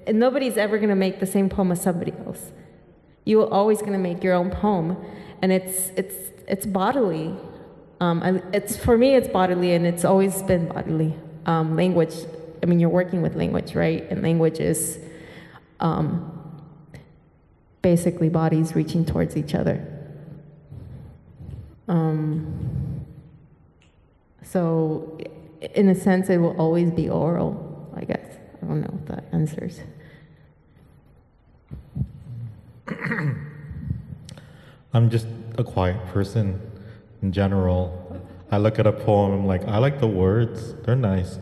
And nobody's ever gonna make the same poem as somebody else. You're always gonna make your own poem, and it's bodily. For me, it's bodily, and it's always been bodily. Language, I mean, you're working with language, right? And language is basically bodies reaching towards each other. So, in a sense, it will always be oral, I guess. I don't know if that answers. I'm just a quiet person in general. I look at a poem, I'm like, I like the words, they're nice.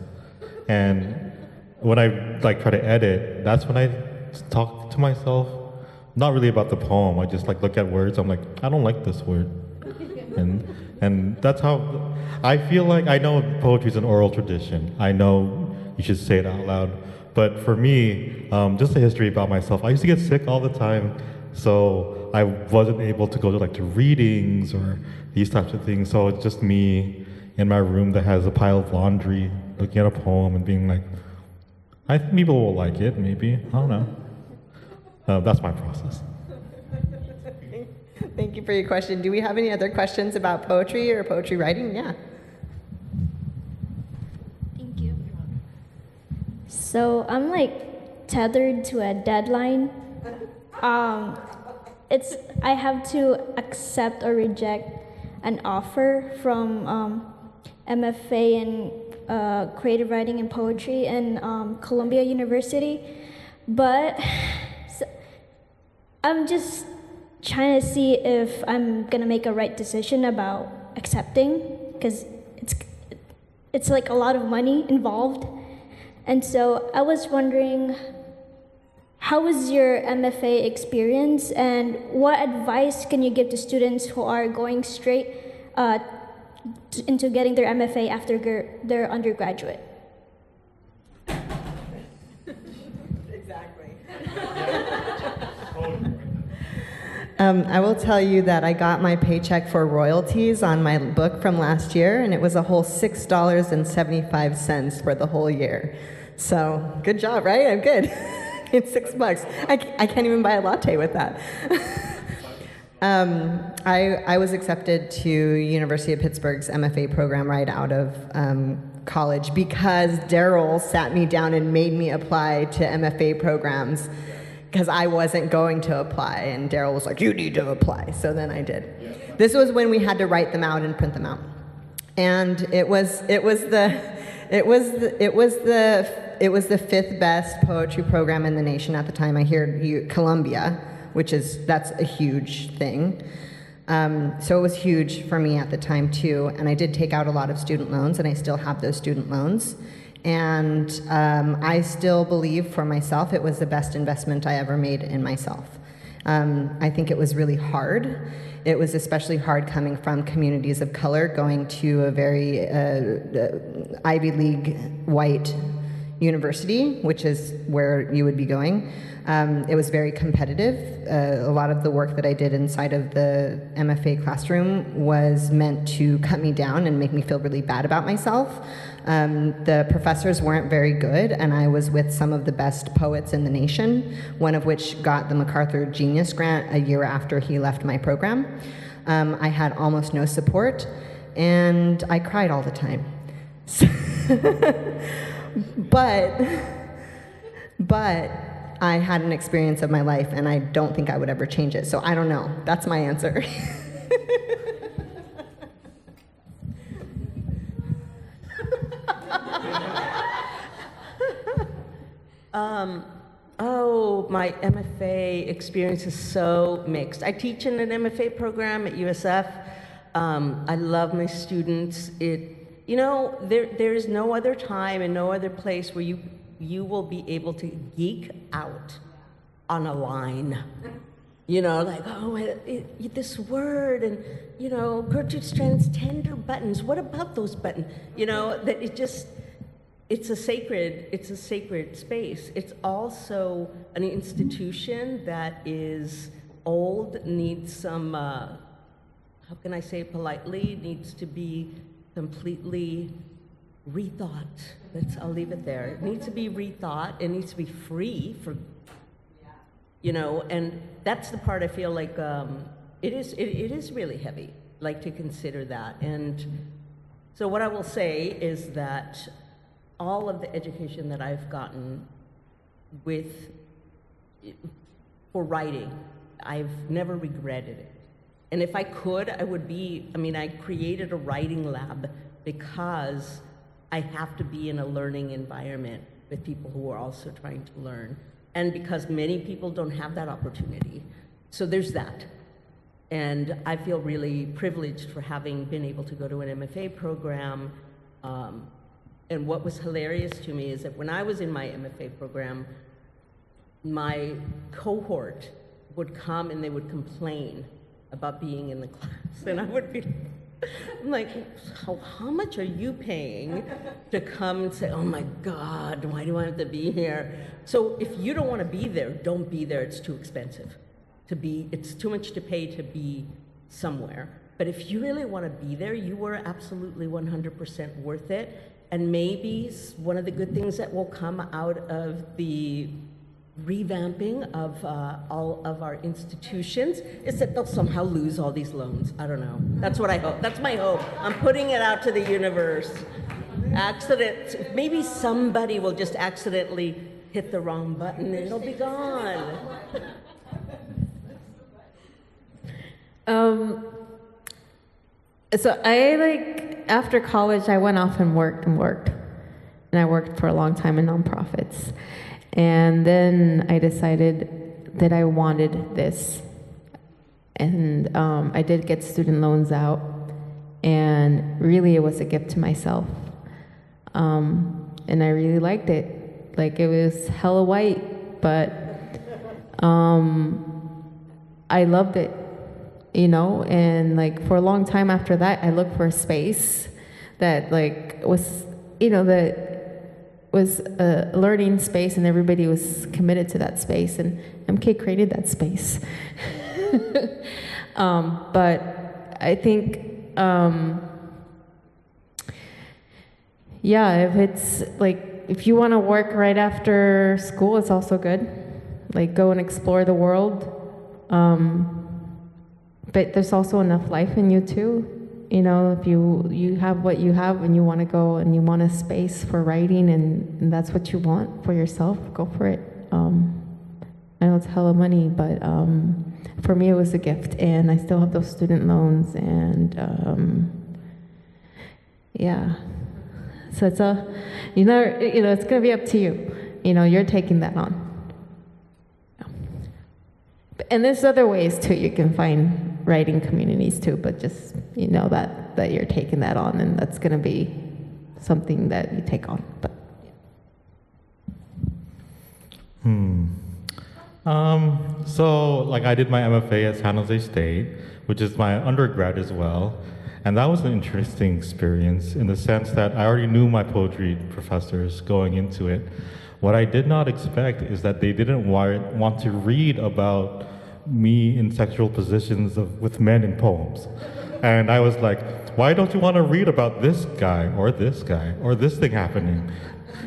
And when I like try to edit, that's when I talk to myself. Not really about the poem, I just like look at words, I'm like, I don't like this word. And that's how, I feel like I know poetry is an oral tradition. I know you should say it out loud. But for me, just a history about myself, I used to get sick all the time. So I wasn't able to go to readings or these types of things. So it's just me in my room that has a pile of laundry, looking at a poem and being like, I think people will like it, maybe. I don't know. That's my process. Thank you for your question. Do we have any other questions about poetry or poetry writing? Yeah. Thank you. So I'm tethered to a deadline. I have to accept or reject an offer from MFA in creative writing and poetry in Columbia University, but I'm just trying to see if I'm gonna make a right decision about accepting, because it's like a lot of money involved, and so I was wondering, how was your MFA experience, and what advice can you give to students who are going straight into getting their MFA after their undergraduate? Exactly. I will tell you that I got my paycheck for royalties on my book from last year, and it was a whole $6.75 for the whole year. So good job, right? I'm good. It's $6. I can't even buy a latte with that. I was accepted to University of Pittsburgh's MFA program right out of college because Daryl sat me down and made me apply to MFA programs because I wasn't going to apply, and Daryl was like, you need to apply, so then I did. This was when we had to write them out and print them out. And it was the fifth best poetry program in the nation at the time. I hear Columbia, that's a huge thing. So it was huge for me at the time too. And I did take out a lot of student loans, and I still have those student loans. And I still believe for myself it was the best investment I ever made in myself. I think it was really hard. It was especially hard coming from communities of color, going to a very Ivy League white university, which is where you would be going. It was very competitive. A lot of the work that I did inside of the MFA classroom was meant to cut me down and make me feel really bad about myself. The professors weren't very good, and I was with some of the best poets in the nation, one of which got the MacArthur Genius Grant a year after he left my program. I had almost no support, and I cried all the time. But I had an experience of my life, and I don't think I would ever change it, so I don't know. That's my answer. My MFA experience is so mixed. I teach in an MFA program at USF. I love my students. There is no other time and no other place where you will be able to geek out on a line. This word, and Gertrude Strand's tender buttons. What about those buttons? It's a sacred space. It's also an institution that is old, needs some, how can I say it politely, needs to be completely rethought. I'll leave it there. It needs to be rethought. It needs to be free for, and that's the part I feel like it is really heavy, like to consider that. And so what I will say is that all of the education that I've gotten for writing, I've never regretted it. And if I could, I created a writing lab because I have to be in a learning environment with people who are also trying to learn. And because many people don't have that opportunity. So there's that. And I feel really privileged for having been able to go to an MFA program. And what was hilarious to me is that when I was in my MFA program, my cohort would come and they would complain about being in the class. And I would be like, how much are you paying to come and say, oh my God, why do I have to be here? So if you don't want to be there, don't be there. It's too expensive it's too much to pay to be somewhere. But if you really want to be there, you are absolutely 100% worth it. And maybe one of the good things that will come out of the revamping of all of our institutions is that they'll somehow lose all these loans. I don't know. That's what I hope. That's my hope. I'm putting it out to the universe. Maybe somebody will just accidentally hit the wrong button and it'll be gone. So after college, I went off and worked. And I worked for a long time in nonprofits. And then I decided that I wanted this. And I did get student loans out. And really, it was a gift to myself. And I really liked it. It was hella white, but I loved it. And for a long time after that, I looked for a space that was, that was a learning space, and everybody was committed to that space, and MK created that space. But I think, if it's if you want to work right after school, it's also good. Go and explore the world. But there's also enough life in you too. If you have what you have and you want to go and you want a space for writing and that's what you want for yourself, go for it. I know it's hella money, but For me, it was a gift, and I still have those student loans, and yeah. So it's it's going to be up to you. You're taking that on. And there's other ways too. You can find writing communities too, but just that you're taking that on, and that's going to be something that you take on. But So I did my MFA at San Jose State, which is my undergrad as well. And that was an interesting experience in the sense that I already knew my poetry professors going into it. What I did not expect is that they didn't want to read about me in sexual positions with men in poems. And I was like, why don't you want to read about this guy or this thing happening?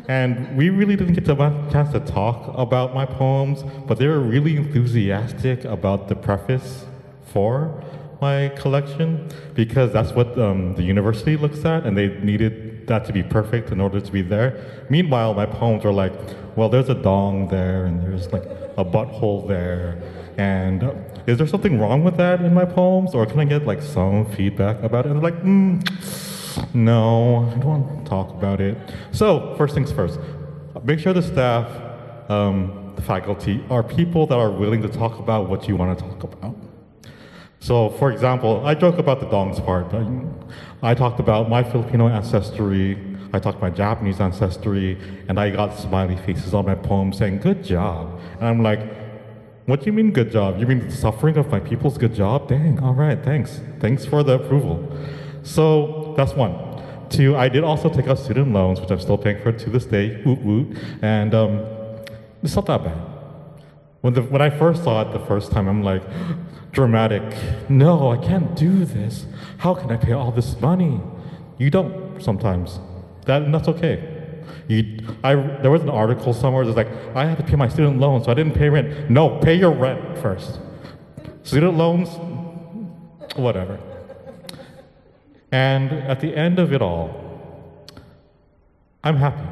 And we really didn't get a chance to talk about my poems, but they were really enthusiastic about the preface for my collection, because that's what the university looks at, and they needed that to be perfect in order to be there. Meanwhile, my poems were like, well, there's a dong there, and there's a butthole there, and is there something wrong with that in my poems, or can I get some feedback about it? And they're like, no, I don't want to talk about it. So, first things first, make sure the staff, the faculty, are people that are willing to talk about what you want to talk about. So, for example, I joke about the dongs part, but I talked about my Filipino ancestry, I talked about my Japanese ancestry, and I got smiley faces on my poem saying, good job. And I'm like, what do you mean good job? You mean the suffering of my people's good job? Dang, all right, thanks. Thanks for the approval. So that's one. Two, I did also take out student loans, which I'm still paying for to this day, woot woot, and it's not that bad. When I first saw it the first time, I'm like, dramatic, no, I can't do this. How can I pay all this money? You don't sometimes. That's okay. There was an article somewhere that's like, I had to pay my student loans, so I didn't pay rent. No, pay your rent first. Student loans, whatever. And at the end of it all, I'm happy.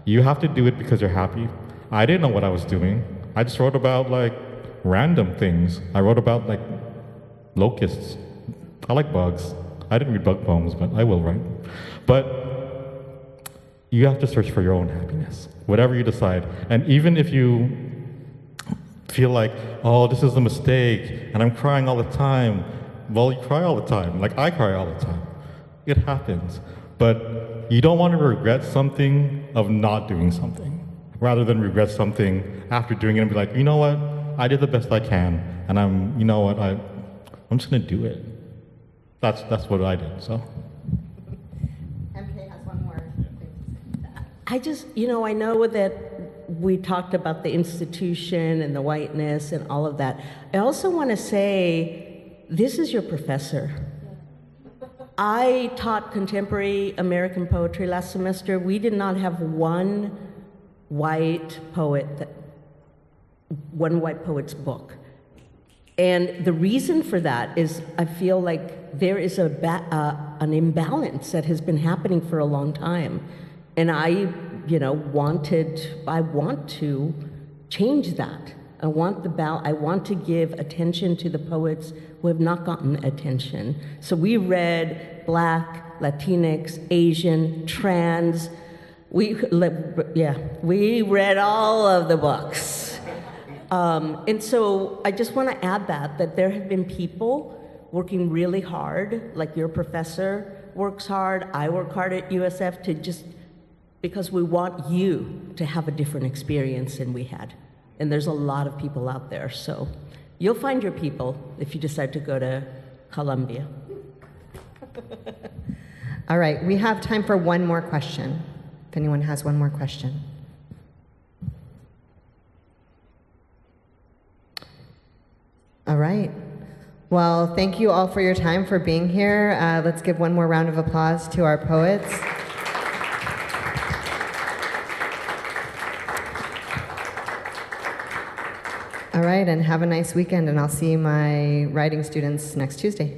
You have to do it because you're happy. I didn't know what I was doing. I just wrote about random things. I wrote about locusts. I like bugs. I didn't read bug poems, but I will write. But you have to search for your own happiness, whatever you decide. And even if you feel like, oh, this is a mistake, and I'm crying all the time, well, you cry all the time. I cry all the time. It happens. But you don't want to regret something of not doing something, rather than regret something after doing it and be like, you know what? I did the best I can, and I'm just going to do it. That's what I did, so. MK has one more thing. I know that we talked about the institution and the whiteness and all of that. I also want to say, this is your professor. I taught contemporary American poetry last semester. We did not have one white poet's book. And the reason for that is I feel like there is an imbalance that has been happening for a long time. And I want to change that. I want to give attention to the poets who have not gotten attention. So we read Black, Latinx, Asian, trans. We read all of the books. And so I just want to add that there have been people working really hard, like your professor works hard, I work hard at USF because we want you to have a different experience than we had. And there's a lot of people out there, so you'll find your people if you decide to go to Columbia. All right, we have time for one more question. If anyone has one more question. All right. Well, thank you all for your time, for being here. Let's give one more round of applause to our poets. All right, and have a nice weekend, and I'll see my writing students next Tuesday.